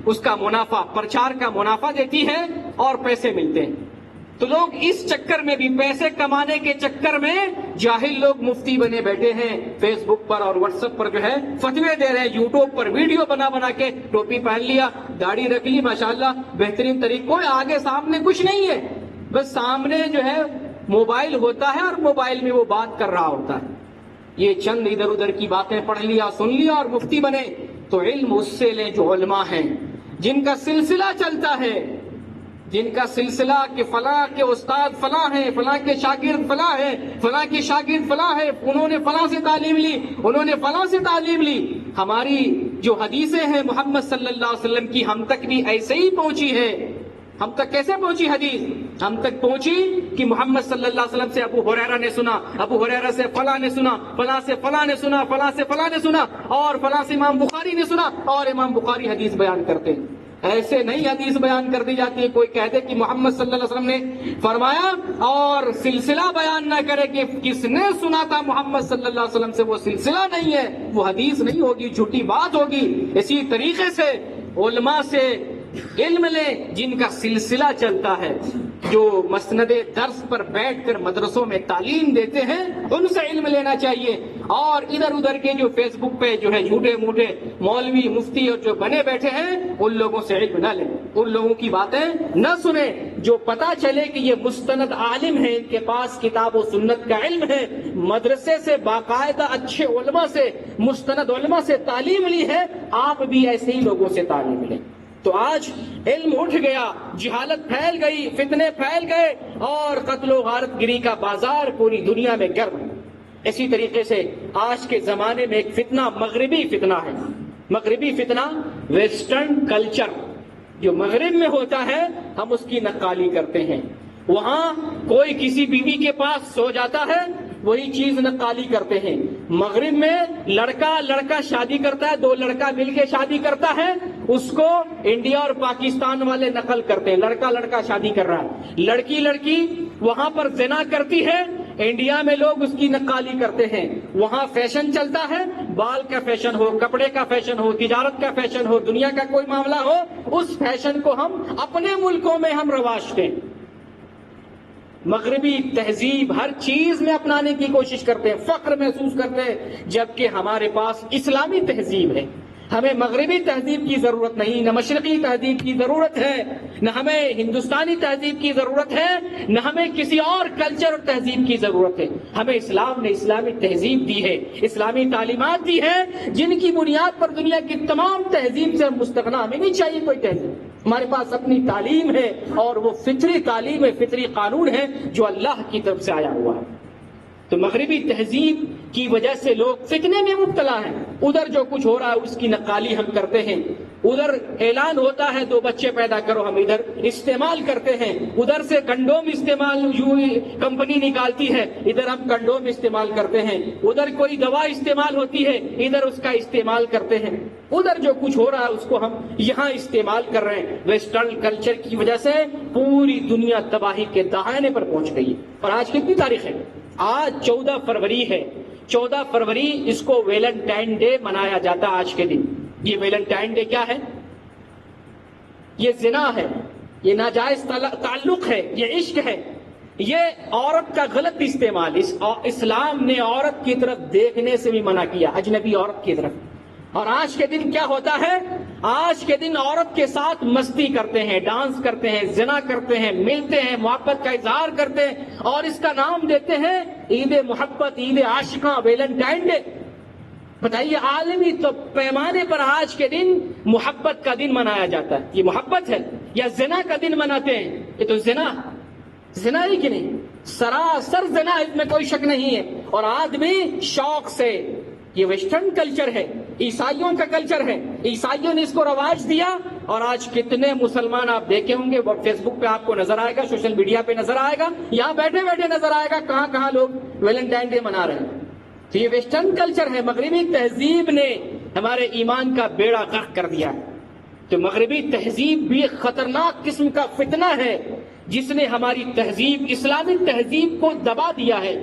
اس کا منافع، پرچار کا منافع دیتی ہے اور پیسے ملتے ہیں۔ تو لوگ اس چکر میں بھی، پیسے کمانے کے چکر میں، جاہل لوگ مفتی بنے بیٹھے ہیں، فیس بک پر اور واٹس ایپ پر جو ہے فتوے دے رہے ہیں، یوٹیوب پر ویڈیو بنا کے، ٹوپی پہن لیا، داڑھی رکھ لی، ماشاءاللہ بہترین طریقوں، آگے سامنے کچھ نہیں ہے، بس سامنے جو ہے موبائل ہوتا ہے اور موبائل میں وہ بات کر رہا ہوتا ہے۔ یہ چند ادھر ادھر کی باتیں پڑھ لیا، سن لیا اور مفتی بنے۔ تو علم اس سے لیں جو علماء ہیں، جن کا سلسلہ چلتا ہے، جن کا سلسلہ کہ فلاں کے استاد فلاں ہیں، فلاں کے شاگرد فلاں ہیں، فلاں کے شاگرد فلاں ہیں، انہوں نے فلاں سے تعلیم لی، انہوں نے فلاں سے تعلیم لی۔ ہماری جو حدیثیں ہیں محمد صلی اللہ علیہ وسلم کی، ہم تک بھی ایسے ہی پہنچی ہے۔ ہم تک کیسے پہنچی حدیث؟ ہم تک پہنچی کہ محمد صلی اللہ علیہ وسلم سے ابو ہریرہ نے سنا، ابو ہریرہ سے فلاں نے سنا، فلاں سے فلاں نے سنا، فلاں سے فلاں نے سنا، اور فلاں سے امام بخاری نے سنا، اور امام بخاری حدیث بیان کرتے ہیں۔ ایسے نہیں حدیث بیان کر دی جاتی ہے، کوئی کہہ دے کہ محمد صلی اللہ علیہ وسلم نے فرمایا اور سلسلہ بیان نہ کرے کہ کس نے سنا تھا محمد صلی اللہ علیہ وسلم سے، وہ سلسلہ نہیں ہے، وہ حدیث نہیں ہوگی، جھوٹی بات ہوگی۔ اسی طریقے سے علماء سے علم لیں جن کا سلسلہ چلتا ہے، جو مسند درس پر بیٹھ کر مدرسوں میں تعلیم دیتے ہیں ان سے علم لینا چاہیے، اور ادھر ادھر کے جو فیس بک پہ جو ہے جھوٹے موٹے مولوی مفتی اور جو بنے بیٹھے ہیں ان لوگوں سے علم نہ لیں، ان لوگوں کی باتیں نہ سنیں۔ جو پتا چلے کہ یہ مستند عالم ہے، ان کے پاس کتاب و سنت کا علم ہے، مدرسے سے باقاعدہ اچھے علماء سے مستند علماء سے تعلیم لی ہے، آپ بھی ایسے ہی لوگوں سے تعلیم لیں۔ تو آج علم اٹھ گیا، جہالت پھیل گئی، فتنے پھیل گئے، اور قتل و غارت گری کا بازار پوری دنیا میں گرم۔ اسی طریقے سے آج کے زمانے میں ایک فتنہ مغربی فتنہ ہے، مغربی فتنہ ویسٹرن کلچر، جو مغرب میں ہوتا ہے ہم اس کی نقالی کرتے ہیں۔ وہاں کوئی کسی بیوی کے پاس سو جاتا ہے وہی چیز نقالی کرتے ہیں۔ مغرب میں لڑکا شادی کرتا ہے، دو لڑکا مل کے شادی کرتا ہے، اس کو انڈیا اور پاکستان والے نقل کرتے ہیں، لڑکا شادی کر رہا ہے، لڑکی وہاں پر زنا کرتی ہے، انڈیا میں لوگ اس کی نقالی کرتے ہیں۔ وہاں فیشن چلتا ہے، بال کا فیشن ہو، کپڑے کا فیشن ہو، تجارت کا فیشن ہو، دنیا کا کوئی معاملہ ہو، اس فیشن کو ہم اپنے ملکوں میں ہم رواج دیں۔ مغربی تہذیب ہر چیز میں اپنانے کی کوشش کرتے ہیں، فخر محسوس کرتے ہیں، جبکہ ہمارے پاس اسلامی تہذیب ہے۔ ہمیں مغربی تہذیب کی ضرورت نہیں، نہ مشرقی تہذیب کی ضرورت ہے، نہ ہمیں ہندوستانی تہذیب کی ضرورت ہے، نہ ہمیں کسی اور کلچر اور تہذیب کی ضرورت ہے۔ ہمیں اسلام نے اسلامی تہذیب دی ہے، اسلامی تعلیمات دی ہے، جن کی بنیاد پر دنیا کی تمام تہذیب سے ہم مستغنا، ہمیں نہیں چاہیے کوئی تہذیب۔ ہمارے پاس اپنی تعلیم ہے، اور وہ فطری تعلیم ہے، فطری قانون ہے جو اللہ کی طرف سے آیا ہوا ہے۔ تو مغربی تہذیب کی وجہ سے لوگ فتنے میں مبتلا ہیں، ادھر جو کچھ ہو رہا ہے اس کی نقالی ہم کرتے ہیں، ادھر اعلان ہوتا ہے 2 بچے پیدا کرو، ہم ادھر استعمال کرتے ہیں، ادھر سے کنڈوم استعمال کمپنی نکالتی ہے، ادھر ہم کنڈوم استعمال کرتے ہیں، ادھر کوئی دوا استعمال ہوتی ہے، ادھر اس کا استعمال کرتے ہیں، ادھر جو کچھ ہو رہا ہے اس کو ہم یہاں استعمال کر رہے ہیں۔ ویسٹرن کلچر کی وجہ سے پوری دنیا تباہی کے دہانے پر پہنچ گئی ہے۔ اور آج کتنی تاریخ ہے؟ آج 14 فروری ہے۔ 14 فروری اس کو ویلنٹائن ڈے منایا جاتا ہے آج کے دن۔ یہ ویلنٹائن ڈے کیا ہے؟ یہ زنا ہے، یہ ناجائز تعلق ہے، یہ عشق ہے، یہ عورت کا غلط استعمال۔ اسلام نے عورت کی طرف دیکھنے سے بھی منع کیا، اجنبی عورت کی طرف۔ اور آج کے دن کیا ہوتا ہے؟ آج کے دن عورت کے ساتھ مستی کرتے ہیں، ڈانس کرتے ہیں، زنا کرتے ہیں، ملتے ہیں، محبت کا اظہار کرتے ہیں، اور اس کا نام دیتے ہیں عید محبت، عید عاشقاں، ویلنٹائن ڈے۔ بتائیے، عالمی تو پیمانے پر آج کے دن محبت کا دن منایا جاتا ہے، یہ محبت ہے یا زنا کا دن مناتے ہیں؟ یہ تو زنا ہی کہ نہیں، سراسر زنا، اس میں کوئی شک نہیں ہے۔ اور آدمی شوق سے، یہ ویسٹرن کلچر ہے، عیسائیوں کا کلچر ہے، عیسائیوں نے اس کو رواج دیا، اور آج کتنے مسلمان آپ دیکھے ہوں گے، فیس بک پہ آپ کو نظر آئے گا، سوشل میڈیا پہ نظر آئے گا، یہاں بیٹھے بیٹھے نظر آئے گا، کہاں کہاں لوگ ویلنٹائن ڈے منا رہے ہیں۔ تو یہ ویسٹرن کلچر ہے، مغربی تہذیب نے ہمارے ایمان کا بیڑا غرق کر دیا۔ تو مغربی تہذیب بھی ایک خطرناک قسم کا فتنہ ہے، جس نے ہماری تہذیب، اسلامی تہذیب کو دبا دیا ہے،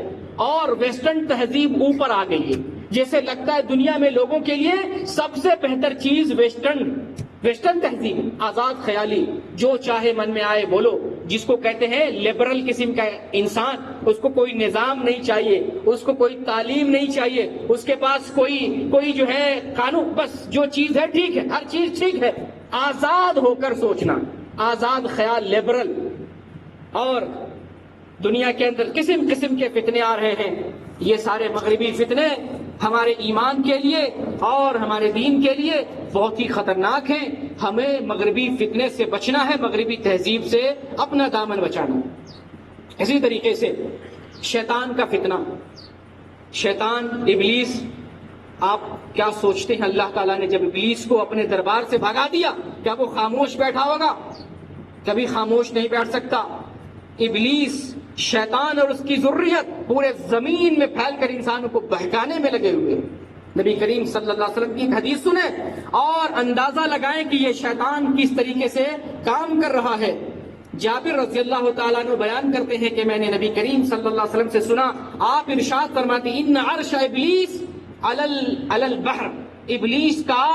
اور ویسٹرن تہذیب اوپر آ گئی ہے۔ جیسے لگتا ہے دنیا میں لوگوں کے لیے سب سے بہتر چیز ویسٹرن تہذیب، آزاد خیالی، جو چاہے من میں آئے بولو، جس کو کہتے ہیں لبرل قسم کا انسان، اس کو کوئی نظام نہیں چاہیے، اس کو کوئی تعلیم نہیں چاہیے، اس کے پاس کوئی جو ہے قانون، بس جو چیز ہے ٹھیک ہے، ہر چیز ٹھیک ہے، آزاد ہو کر سوچنا، آزاد خیال، لبرل۔ اور دنیا کے اندر قسم قسم کے فتنے آ رہے ہیں، یہ سارے مغربی فتنے ہمارے ایمان کے لیے اور ہمارے دین کے لیے بہت ہی خطرناک ہیں۔ ہمیں مغربی فتنے سے بچنا ہے، مغربی تہذیب سے اپنا دامن بچانا۔ اسی طریقے سے شیطان کا فتنہ، شیطان، ابلیس، آپ کیا سوچتے ہیں اللہ تعالیٰ نے جب ابلیس کو اپنے دربار سے بھگا دیا، کیا وہ خاموش بیٹھا ہوگا؟ کبھی خاموش نہیں بیٹھ سکتا۔ ابلیس، شیطان اور اس کی ذریت پورے زمین میں پھیل کر انسانوں کو بہکانے میں لگے ہوئے۔ نبی کریم صلی اللہ علیہ وسلم کی ایک حدیث سنیں اور اندازہ لگائیں کہ یہ شیطان کس طریقے سے کام کر رہا ہے۔ جابر رضی اللہ تعالیٰ عنہ بیان کرتے ہیں کہ میں نے نبی کریم صلی اللہ علیہ وسلم سے سنا، آپ ارشاد فرماتے ہیں ان عرش ابلیس علی البحر، ابلیس کا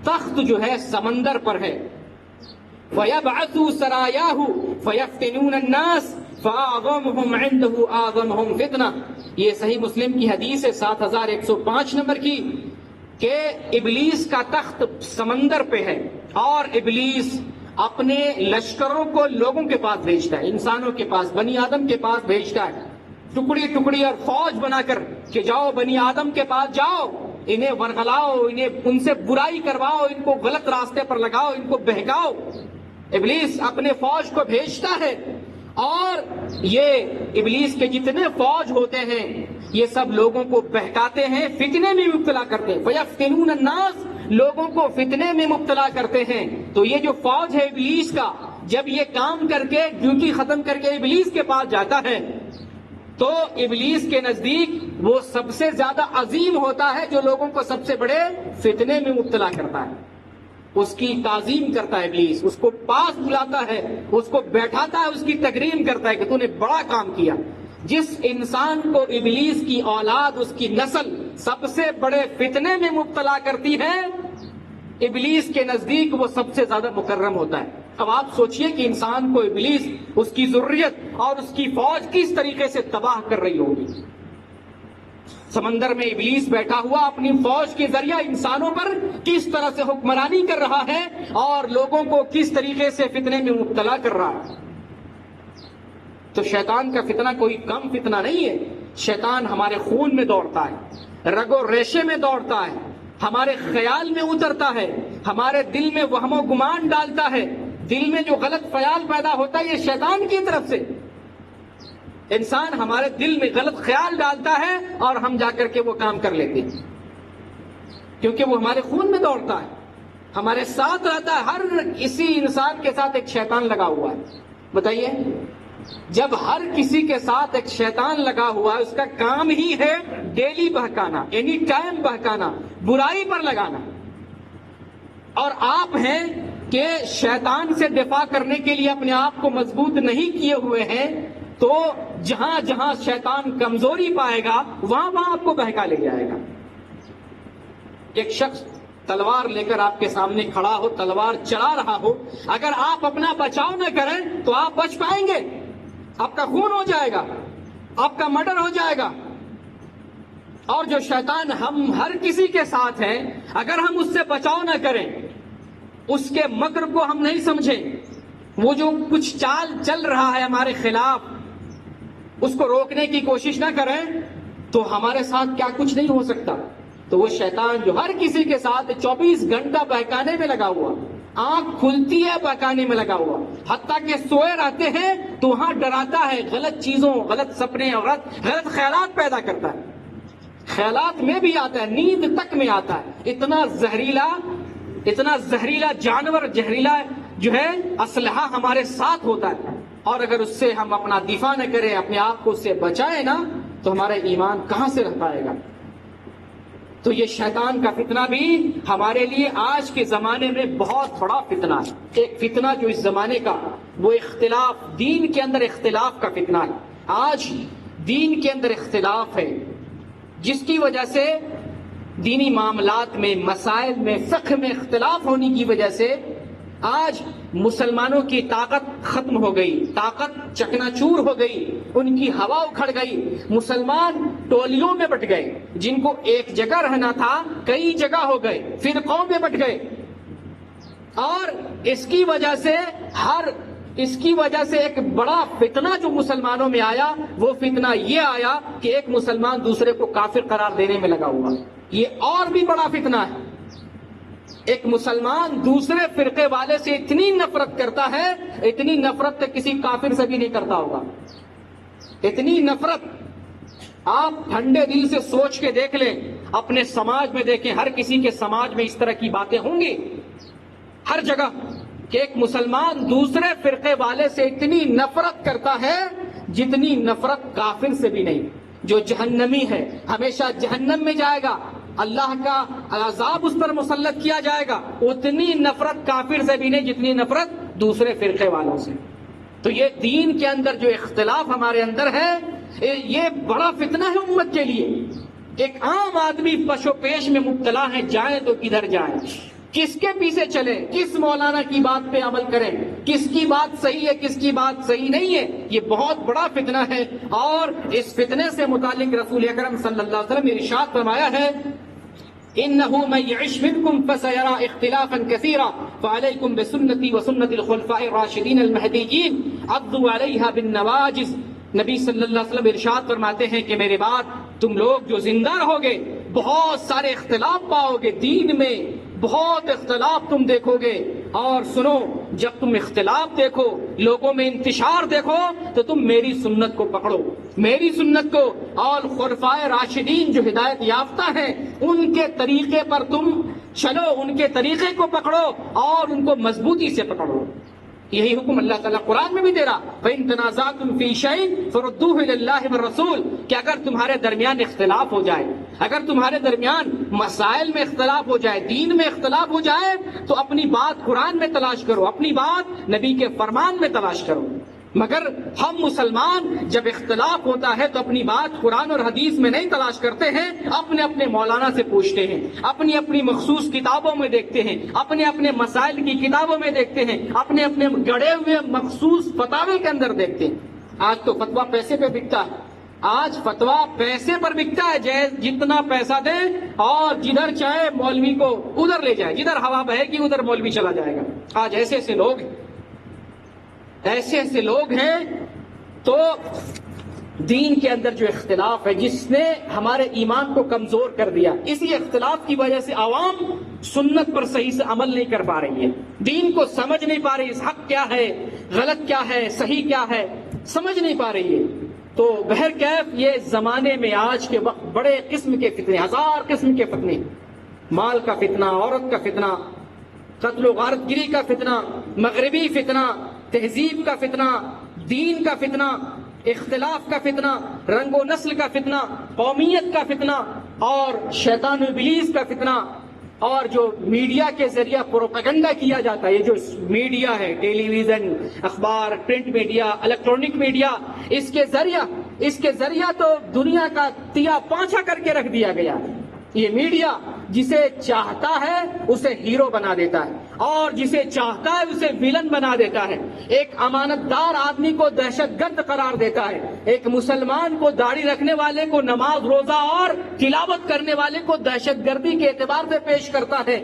تخت جو ہے سمندر پر ہے۔ فَيَبْعَثُوا سَرَایَاهُ فَيَفْتِنُونَ النَّاسَ فَأَعْظَمُهُمْ عِنْدَهُ أَعْظَمُهُمْ فِتْنَةً۔ یہ صحیح مسلم کی حدیث ہے 7105 نمبر کی، کہ ابلیس کا تخت سمندر پہ ہے اور ابلیس اپنے لشکروں کو لوگوں کے پاس بھیجتا ہے، انسانوں کے پاس، بنی آدم کے پاس بھیجتا ہے، ٹکڑی ٹکڑی اور فوج بنا کر کہ جاؤ بنی آدم کے پاس جاؤ، انہیں ورغلاؤ، انہیں ان سے برائی کرواؤ، ان کو غلط راستے پر لگاؤ، ان کو بہکاؤ۔ ابلیس اپنے فوج کو بھیجتا ہے، اور یہ ابلیس کے جتنے فوج ہوتے ہیں یہ سب لوگوں کو بہکاتے ہیں، فتنے میں مبتلا کرتے ہیں۔ فَيَفْتِنُونَ النَّاسَ، لوگوں کو فتنے میں مبتلا کرتے ہیں۔ تو یہ جو فوج ہے ابلیس کا، جب یہ کام کر کے ڈیوٹی ختم کر کے ابلیس کے پاس جاتا ہے تو ابلیس کے نزدیک وہ سب سے زیادہ عظیم ہوتا ہے جو لوگوں کو سب سے بڑے فتنے میں مبتلا کرتا ہے۔ اس کی تعظیم کرتا ہے ابلیس، اس کو پاس بلاتا ہے، اس کو بیٹھاتا ہے، اس کی تکریم کرتا ہے کہ تو نے بڑا کام کیا۔ جس انسان کو ابلیس کی اولاد، اس کی نسل سب سے بڑے فتنے میں مبتلا کرتی ہے، ابلیس کے نزدیک وہ سب سے زیادہ مکرم ہوتا ہے۔ اب آپ سوچئے کہ انسان کو ابلیس، اس کی ذریت اور اس کی فوج کس طریقے سے تباہ کر رہی ہوگی۔ سمندر میں ابلیس بیٹھا ہوا اپنی فوج کے ذریعہ انسانوں پر کس طرح سے حکمرانی کر رہا ہے اور لوگوں کو کس طریقے سے فتنے میں مبتلا کر رہا ہے۔ تو شیطان کا فتنہ کوئی کم فتنہ نہیں ہے۔ شیطان ہمارے خون میں دوڑتا ہے، رگ و ریشے میں دوڑتا ہے، ہمارے خیال میں اترتا ہے، ہمارے دل میں وہم و گمان ڈالتا ہے۔ دل میں جو غلط خیال پیدا ہوتا ہے یہ شیطان کی طرف سے۔ انسان ہمارے دل میں غلط خیال ڈالتا ہے اور ہم جا کر کے وہ کام کر لیتے ہیں، کیونکہ وہ ہمارے خون میں دوڑتا ہے، ہمارے ساتھ رہتا ہے۔ ہر کسی انسان کے ساتھ ایک شیطان لگا ہوا ہے۔ بتائیے، جب ہر کسی کے ساتھ ایک شیطان لگا ہوا ہے، اس کا کام ہی ہے ڈیلی بہکانا، اینی ٹائم بہکانا، برائی پر لگانا، اور آپ ہیں کہ شیطان سے دفاع کرنے کے لیے اپنے آپ کو مضبوط نہیں کیے ہوئے ہیں، تو جہاں جہاں شیطان کمزوری پائے گا وہاں وہاں آپ کو بہکا لے جائے گا۔ ایک شخص تلوار لے کر آپ کے سامنے کھڑا ہو، تلوار چلا رہا ہو، اگر آپ اپنا بچاؤ نہ کریں تو آپ بچ پائیں گے؟ آپ کا خون ہو جائے گا، آپ کا مرڈر ہو جائے گا۔ اور جو شیطان ہم ہر کسی کے ساتھ ہے، اگر ہم اس سے بچاؤ نہ کریں، اس کے مکر کو ہم نہیں سمجھیں، وہ جو کچھ چال چل رہا ہے ہمارے خلاف اس کو روکنے کی کوشش نہ کریں، تو ہمارے ساتھ کیا کچھ نہیں ہو سکتا۔ تو وہ شیطان جو ہر کسی کے ساتھ 24 گھنٹہ بہکانے میں لگا ہوا، آنکھ کھلتی ہے بہکانے میں لگا ہوا، حتیٰ کہ سوئے رہتے ہیں تو وہاں ڈراتا ہے، غلط چیزوں، غلط سپنے اور غلط خیالات پیدا کرتا ہے۔ خیالات میں بھی آتا ہے، نیند تک میں آتا ہے۔ اتنا زہریلا جانور، زہریلا جو ہے اسلحہ ہمارے ساتھ ہوتا ہے، اور اگر اس سے ہم اپنا دفاع نہ کریں، اپنے آپ کو اس سے بچائیں نا، تو ہمارا ایمان کہاں سے رہ پائے گا۔ تو یہ شیطان کا فتنہ بھی ہمارے لیے آج کے زمانے میں بہت بڑا فتنہ ہے۔ ایک فتنہ جو اس زمانے کا، وہ اختلاف، دین کے اندر اختلاف کا فتنہ ہے۔ آج دین کے اندر اختلاف ہے، جس کی وجہ سے دینی معاملات میں، مسائل میں، فقہ میں اختلاف ہونے کی وجہ سے آج مسلمانوں کی طاقت ختم ہو گئی، طاقت چکنا چور ہو گئی، ان کی ہوا اکھڑ گئی، مسلمان ٹولیوں میں بٹ گئے، جن کو ایک جگہ رہنا تھا کئی جگہ ہو گئے، فرقوں میں بٹ گئے۔ اور اس کی وجہ سے ایک بڑا فتنہ جو مسلمانوں میں آیا، وہ فتنہ یہ آیا کہ ایک مسلمان دوسرے کو کافر قرار دینے میں لگا ہوا۔ یہ اور بھی بڑا فتنہ ہے۔ ایک مسلمان دوسرے فرقے والے سے اتنی نفرت کرتا ہے، اتنی نفرت کسی کافر سے بھی نہیں کرتا ہوگا۔ اتنی نفرت آپ ٹھنڈے دل سے سوچ کے دیکھ لیں، اپنے سماج میں دیکھیں، ہر کسی کے سماج میں اس طرح کی باتیں ہوں گی ہر جگہ، کہ ایک مسلمان دوسرے فرقے والے سے اتنی نفرت کرتا ہے جتنی نفرت کافر سے بھی نہیں۔ جو جہنمی ہے ہمیشہ جہنم میں جائے گا، اللہ کا عذاب اس پر مسلط کیا جائے گا، اتنی نفرت کافر سے بھی نہیں جتنی نفرت دوسرے فرقے والوں سے۔ تو یہ دین کے اندر جو اختلاف ہمارے اندر ہے، یہ بڑا فتنہ ہے امت کے لیے۔ ایک عام آدمی پشو پیش میں مبتلا ہے، جائیں تو کدھر جائیں۔ کس کے پیچھے چلیں، کس مولانا کی بات پہ عمل کریں، کس کی بات صحیح ہے کس کی بات صحیح نہیں ہے، یہ بہت بڑا فتنہ ہے۔ اور اس فتنے سے متعلق رسول اکرم صلی اللہ علیہ وسلم نے ارشاد فرمایا ہے انه من يعش منكم فسيرى اختلافا كثيرا فعليكم بسنتي وسنة الخلفاء الراشدين المهديين عضوا عليها بالنواجذ۔ نبی صلی اللہ علیہ وسلم ارشاد فرماتے ہیں کہ میرے بعد تم لوگ جو زندہ رہو گے بہت سارے اختلاف پاؤ گے، دین میں بہت اختلاف تم دیکھو گے۔ اور سنو، جب تم اختلاف دیکھو، لوگوں میں انتشار دیکھو، تو تم میری سنت کو پکڑو، میری سنت کو، اور خلفائے راشدین جو ہدایت یافتہ ہیں ان کے طریقے پر تم چلو، ان کے طریقے کو پکڑو اور ان کو مضبوطی سے پکڑو۔ یہی حکم اللہ تعالیٰ قرآن میں بھی دے رہا، فَإِن تَنَازَعْتُمْ فِي شَيْءٍ فَرُدُّوهُ إِلَى اللَّهِ وَالرَّسُولِ، کہ اگر تمہارے درمیان اختلاف ہو جائے، اگر تمہارے درمیان مسائل میں اختلاف ہو جائے، دین میں اختلاف ہو جائے، تو اپنی بات قرآن میں تلاش کرو، اپنی بات نبی کے فرمان میں تلاش کرو۔ مگر ہم مسلمان جب اختلاف ہوتا ہے تو اپنی بات قرآن اور حدیث میں نہیں تلاش کرتے ہیں، اپنے اپنے مولانا سے پوچھتے ہیں، اپنی اپنی مخصوص کتابوں میں دیکھتے ہیں، اپنے اپنے مسائل کی کتابوں میں دیکھتے ہیں، اپنے اپنے گڑے ہوئے مخصوص فتاوے کے اندر دیکھتے ہیں۔ آج تو فتویٰ پیسے پہ بکتا ہے، آج فتویٰ پیسے پر بکتا ہے، جتنا پیسہ دیں اور جدھر چاہے مولوی کو ادھر لے جائے، جدھر ہوا بہے گی ادھر مولوی چلا جائے گا۔ آج ایسے ایسے لوگ ہیں، ایسے ایسے لوگ ہیں۔ تو دین کے اندر جو اختلاف ہے جس نے ہمارے ایمان کو کمزور کر دیا، اسی اختلاف کی وجہ سے عوام سنت پر صحیح سے عمل نہیں کر پا رہی ہے، دین کو سمجھ نہیں پا رہی، اس حق کیا ہے، غلط کیا ہے، صحیح کیا ہے، سمجھ نہیں پا رہی ہے۔ تو بہرکیف یہ زمانے میں آج کے وقت بڑے قسم کے فتنے، ہزار قسم کے فتنے، مال کا فتنہ، عورت کا فتنہ، قتل و غارت گری کا فتنہ، مغربی فتنہ، تہذیب کا فتنہ، دین کا فتنہ، اختلاف کا فتنہ، رنگ و نسل کا فتنہ، قومیت کا فتنہ، اور شیطان و ابلیس کا فتنہ، اور جو میڈیا کے ذریعہ پروپیگنڈا کیا جاتا ہے، یہ جو میڈیا ہے، ٹیلی ویژن، اخبار، پرنٹ میڈیا، الیکٹرانک میڈیا، اس کے ذریعہ تو دنیا کا تیا پانچھا کر کے رکھ دیا گیا۔ یہ میڈیا جسے چاہتا ہے اسے ہیرو بنا دیتا ہے، اور جسے چاہتا ہے اسے ویلن بنا دیتا ہے۔ ایک امانت دار آدمی کو دہشت گرد قرار دیتا ہے، ایک مسلمان کو داڑھی رکھنے والے کو، نماز روزہ اور تلاوت کرنے والے کو دہشت گردی کے اعتبار سے پیش کرتا ہے۔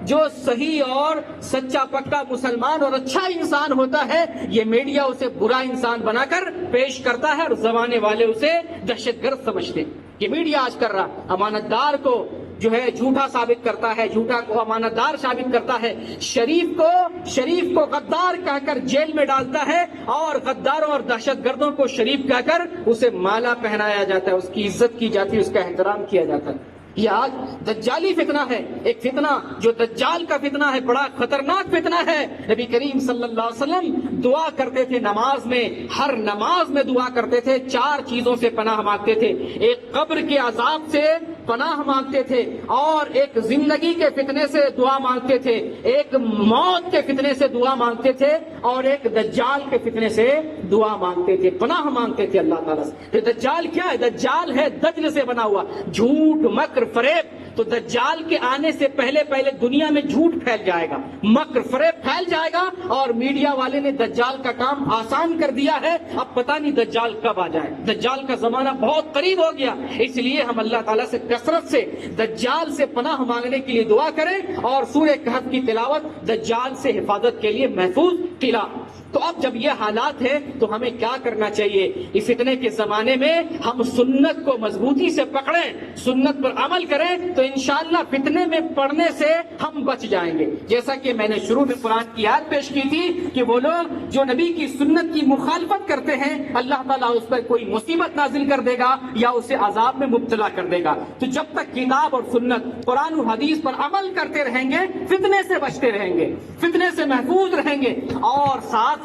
جو صحیح اور سچا پکا مسلمان اور اچھا انسان ہوتا ہے، یہ میڈیا اسے برا انسان بنا کر پیش کرتا ہے، اور زمانے والے اسے دہشت گرد سمجھتے ہیں۔ یہ میڈیا آج کر رہا، امانت دار کو جو ہے جھوٹا ثابت کرتا ہے، جھوٹا کو امانت دار ثابت کرتا ہے، شریف کو غدار کہہ کر جیل میں ڈالتا ہے، اور غداروں اور دہشت گردوں کو شریف کہہ کر اسے مالا پہنایا جاتا ہے، اس کی عزت کی جاتی ہے، اس کا احترام کیا جاتا ہے۔ یہ آج دجالی فتنہ ہے، ایک فتنہ جو دجال کا فتنہ ہے، بڑا خطرناک فتنہ ہے۔ نبی کریم صلی اللہ علیہ وسلم دعا کرتے تھے نماز میں، ہر نماز میں دعا کرتے تھے، چار چیزوں سے پناہ مانگتے تھے، ایک قبر کے عذاب سے پناہ مانگتے تھے، اور ایک زندگی کے فتنے سے دعا مانگتے تھے، ایک موت کے فتنے سے دعا مانگتے تھے، اور ایک دجال کے فتنے سے دعا مانگتے تھے، پناہ مانگتے تھے اللہ تعالیٰ سے۔ تو دجال کیا ہے؟ دجال ہے دجل سے بنا ہوا، جھوٹ، مکر، فریب۔ تو دجال کے آنے سے پہلے دنیا میں جھوٹ پھیل جائے گا، مکر فریب پھیل جائے گا، اور میڈیا والے نے دجال کا کام آسان کر دیا ہے۔ اب پتہ نہیں دجال کب آ جائے، دجال کا زمانہ بہت قریب ہو گیا۔ اس لیے ہم اللہ تعالیٰ سے کثرت سے دجال سے پناہ مانگنے کے لیے دعا کریں، اور سورہ کہف کی تلاوت دجال سے حفاظت کے لیے محفوظ قلعہ۔ تو اب جب یہ حالات ہے تو ہمیں کیا کرنا چاہیے؟ اس فتنے کے زمانے میں ہم سنت کو مضبوطی سے پکڑیں، سنت پر عمل کریں، تو انشاءاللہ فتنے میں پڑنے سے ہم بچ جائیں گے۔ جیسا کہ میں نے شروع میں قرآن کی آیت پیش کی تھی کہ وہ لوگ جو نبی کی سنت کی مخالفت کرتے ہیں، اللہ تعالیٰ اس پر کوئی مصیبت نازل کر دے گا یا اسے عذاب میں مبتلا کر دے گا۔ تو جب تک کتاب اور سنت، قرآن و حدیث پر عمل کرتے رہیں گے، فتنے سے بچتے رہیں گے، فتنے سے محفوظ رہیں گے، اور ساتھ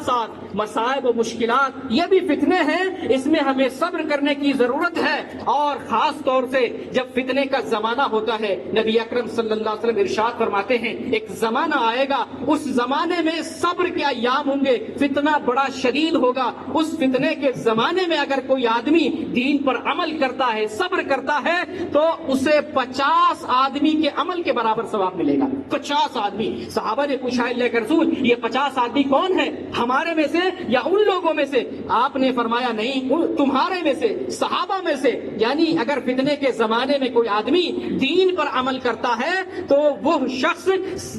مصائب و مشکلات یہ بھی فتنے ہیں، اس میں ہمیں صبر کرنے کی ضرورت ہے، اور خاص طور سے جب فتنے کا زمانہ ہوتا ہے، نبی اکرم صلی اللہ علیہ وسلم ارشاد فرماتے ہیں ایک زمانہ آئے گا، اس زمانے میں صبر کے ایام ہوں گے، فتنہ بڑا شدید ہوگا، اس فتنے کے زمانے میں اگر کوئی آدمی دین پر عمل کرتا ہے، صبر کرتا ہے، تو اسے 50 آدمی کے عمل کے برابر ثواب ملے گا۔ 50 آدمی۔ صحابہ نے پوچھا اللہ کے رسول یہ 50 آدمی کون ہے، ہمارے میں سے یا ان لوگوں میں سے؟ آپ نے فرمایا نہیں، تمہارے میں سے، صحابہ میں سے۔ یعنی اگر فتنے کے زمانے میں کوئی آدمی دین پر عمل کرتا ہے تو وہ شخص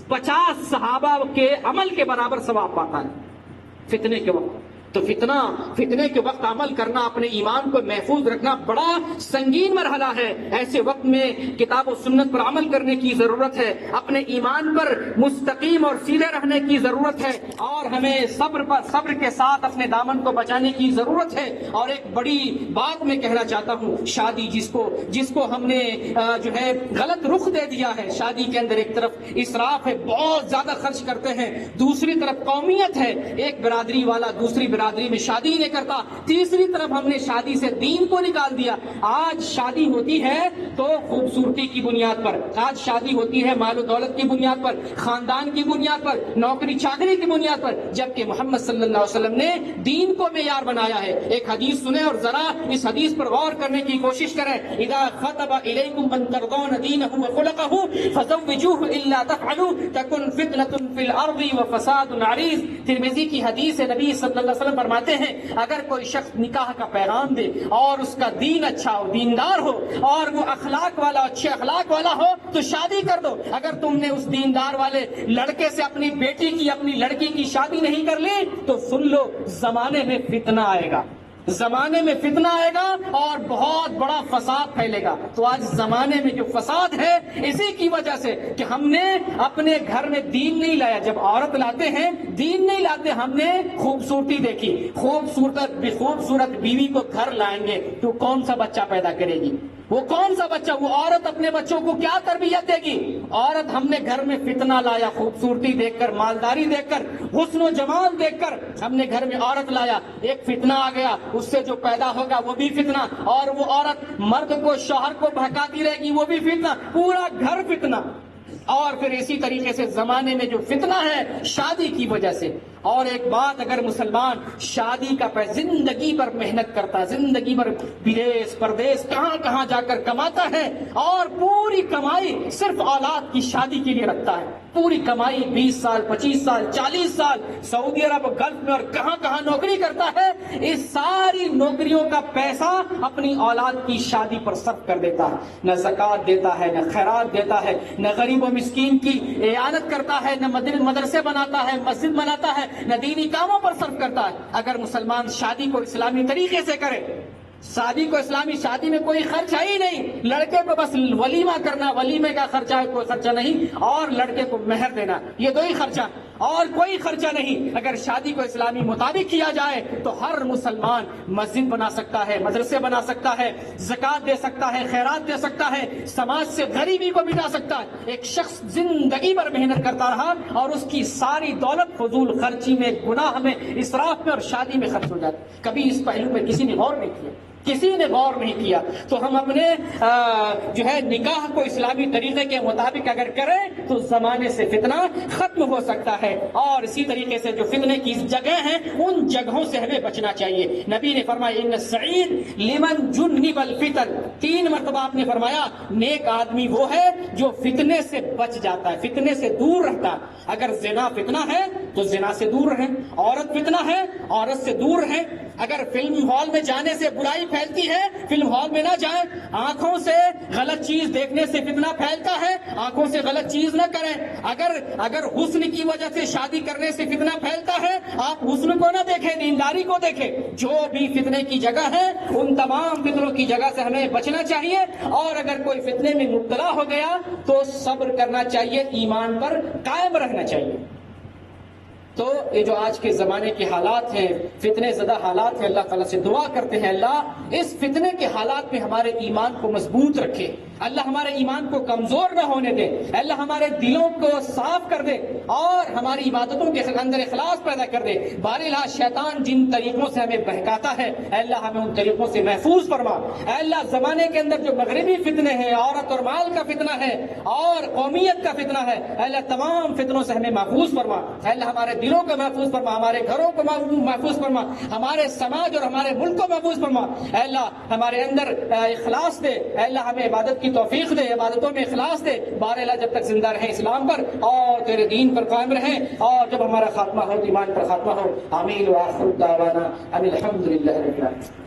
50 صحابہ کے عمل کے برابر ثواب پاتا ہے فتنے کے وقت۔ تو فتنے کے وقت عمل کرنا، اپنے ایمان کو محفوظ رکھنا بڑا سنگین مرحلہ ہے۔ ایسے وقت میں کتاب و سنت پر عمل کرنے کی ضرورت ہے، اپنے ایمان پر مستقیم اور سیدھے رہنے کی ضرورت ہے، اور ہمیں صبر کے ساتھ اپنے دامن کو بچانے کی ضرورت ہے۔ اور ایک بڑی بات میں کہنا چاہتا ہوں، شادی جس کو ہم نے جو ہے غلط رخ دے دیا ہے، شادی کے اندر ایک طرف اسراف ہے، بہت زیادہ خرچ کرتے ہیں، دوسری طرف قومیت ہے، ایک برادری والا دوسری برادری میں شادی نہیں کرتا، تیسری طرف ہم نے شادی سے دین کو نکال دیا۔ آج شادی ہوتی ہے تو خوبصورتی کی بنیاد پر، آج شادی ہوتی ہے مال و دولت کی بنیاد پر، خاندان کی بنیاد پر، نوکری چاکری کی بنیاد پر، جبکہ محمد صلی اللہ علیہ وسلم نے دین کو معیار بنایا ہے۔ ایک حدیث سنیں اور ذرا اس حدیث پر غور کرنے کی کوشش کریں، اذا خطب الیکم من ترضون دینہ وخلقہ فزوجوہ الا تفعلوا تکن فتنۃ فی الارض وفساد عریض۔ ترمذی کی حدیث ہے، نبی صلی اللہ علیہ وسلم فرماتے ہیں اگر کوئی شخص نکاح کا پیغام دے اور اس کا دین اچھا ہو، دیندار ہو، اور وہ اخلاق والا، اچھے اخلاق والا ہو تو شادی کر دو۔ اگر تم نے اس دیندار والے لڑکے سے اپنی بیٹی کی، اپنی لڑکی کی شادی نہیں کر لی تو سن لو زمانے میں فتنہ آئے گا، زمانے میں فتنہ آئے گا اور بہت بڑا فساد پھیلے گا۔ تو آج زمانے میں جو فساد ہے اسی کی وجہ سے کہ ہم نے اپنے گھر میں دین نہیں لایا۔ جب عورت لاتے ہیں دین نہیں لاتے، ہم نے خوبصورتی دیکھی، خوبصورت بیوی کو گھر لائیں گے تو کون سا بچہ پیدا کرے گی؟ وہ کون سا بچہ؟ وہ عورت اپنے بچوں کو کیا تربیت دے گی؟ عورت ہم نے گھر میں فتنہ لایا، خوبصورتی دیکھ کر، مالداری دیکھ کر، حسن و جمال دیکھ کر ہم نے گھر میں عورت لایا، ایک فتنہ آ گیا، اس سے جو پیدا ہوگا وہ بھی فتنہ، اور وہ عورت مرد کو، شوہر کو بہکاتی رہے گی، وہ بھی فتنہ، پورا گھر فتنہ۔ اور پھر اسی طریقے سے زمانے میں جو فتنہ ہے شادی کی وجہ سے۔ اور ایک بات، اگر مسلمان شادی کا زندگی پر محنت کرتا ہے، زندگی پر بدیس پردیس کہاں کہاں جا کر کماتا ہے، اور پوری کمائی صرف اولاد کی شادی کے لیے رکھتا ہے، پوری کمائی 20 سال 25 سال 40 سال سعودی عرب گلف میں اور کہاں کہاں نوکری کرتا ہے، اس ساری نوکریوں کا پیسہ اپنی اولاد کی شادی پر صرف کر دیتا ہے، نہ زکوٰۃ دیتا ہے، نہ خیرات دیتا ہے، نہ غریب و مسکین کی اعانت کرتا ہے، نہ مدرسے بناتا ہے، مسجد بناتا ہے، نہ دینی کاموں پر صرف کرتا ہے۔ اگر مسلمان شادی کو اسلامی طریقے سے کرے، شادی میں کوئی خرچہ ہی نہیں، لڑکے کو بس ولیمہ کرنا، ولیمے کا خرچہ ہے، کوئی خرچہ نہیں، اور لڑکے کو مہر دینا، یہ دو ہی خرچہ، اور کوئی خرچہ نہیں۔ اگر شادی کو اسلامی مطابق کیا جائے تو ہر مسلمان مسجد بنا سکتا ہے، مدرسے بنا سکتا ہے، زکوٰۃ دے سکتا ہے، خیرات دے سکتا ہے، سماج سے غریبی کو مٹا سکتا ہے۔ ایک شخص زندگی بھر محنت کرتا رہا اور اس کی ساری دولت فضول خرچی میں، گناہ میں، اسراف میں اور شادی میں خرچ ہو جاتی، کبھی اس پہلو پہ کسی نے غور نہیں کیا، کسی نے غور نہیں کیا۔ تو ہم اپنے جو ہے نکاح کو اسلامی طریقے کے مطابق اگر کریں تو زمانے سے فتنہ ختم ہو سکتا ہے۔ اور اسی طریقے سے جو فتنے کی جگہ ہیں ان جگہوں سے ہمیں بچنا چاہیے۔ نبی نے فرمایا ان السعید لمن جنب الفتن، 3 مرتبہ آپ نے فرمایا نیک آدمی وہ ہے جو فتنے سے بچ جاتا ہے، فتنے سے دور رہتا ہے۔ اگر زنا فتنہ ہے تو زنا سے دور رہیں، عورت فتنہ ہے عورت سے دور رہیں، اگر فلم ہال میں جانے سے برائی پھیلتی ہے فلم ہال میں نہ جائیں، آنکھوں سے غلط چیز دیکھنے سے فتنہ پھیلتا ہے آنکھوں سے غلط چیز نہ کریں، اگر حسن کی وجہ سے شادی کرنے سے فتنہ پھیلتا ہے آپ حسن کو نہ دیکھیں، دینداری کو دیکھیں۔ جو بھی فتنے کی جگہ ہے ان تمام فتنوں کی جگہ سے ہمیں بچنا چاہیے، اور اگر کوئی فتنے میں مبتلا ہو گیا تو صبر کرنا چاہیے، ایمان پر قائم رہنا چاہیے۔ تو یہ جو آج کے زمانے کے حالات ہیں، فتنے زدہ حالات ہیں، اللہ تعالیٰ سے دعا کرتے ہیں اللہ اس فتنے کے حالات میں ہمارے ایمان کو مضبوط رکھے، اللہ ہمارے ایمان کو کمزور نہ ہونے دے، اللہ ہمارے دلوں کو صاف کر دے اور ہماری عبادتوں کے اندر اخلاص پیدا کر دے۔ بہرحال شیطان جن طریقوں سے ہمیں بہکاتا ہے اے اللہ ہمیں ان طریقوں سے محفوظ فرما۔ اے اللہ زمانے کے اندر جو مغربی فتنے ہیں، عورت اور مال کا فتنہ ہے اور قومیت کا فتنہ ہے، اے اللہ تمام فتنوں سے ہمیں محفوظ فرما۔ اے اللہ ہمارے دلوں کو محفوظ فرما، ہمارے گھروں کو محفوظ فرما، ہمارے سماج اور ہمارے ملک کو محفوظ فرما۔ اے اللہ ہمارے اندر اخلاص دے، اے اللہ ہمیں عبادت کی توفیق دے، عبادتوں میں اخلاص دے، بہرحال جب تک زندہ رہیں اسلام پر اور تیرے دین پر قائم رہیں، اور جب ہمارا خاتمہ ہو ایمان پر خاتمہ ہو۔ آمین وآخر دعوانا ان الحمد للہ رب العالمین۔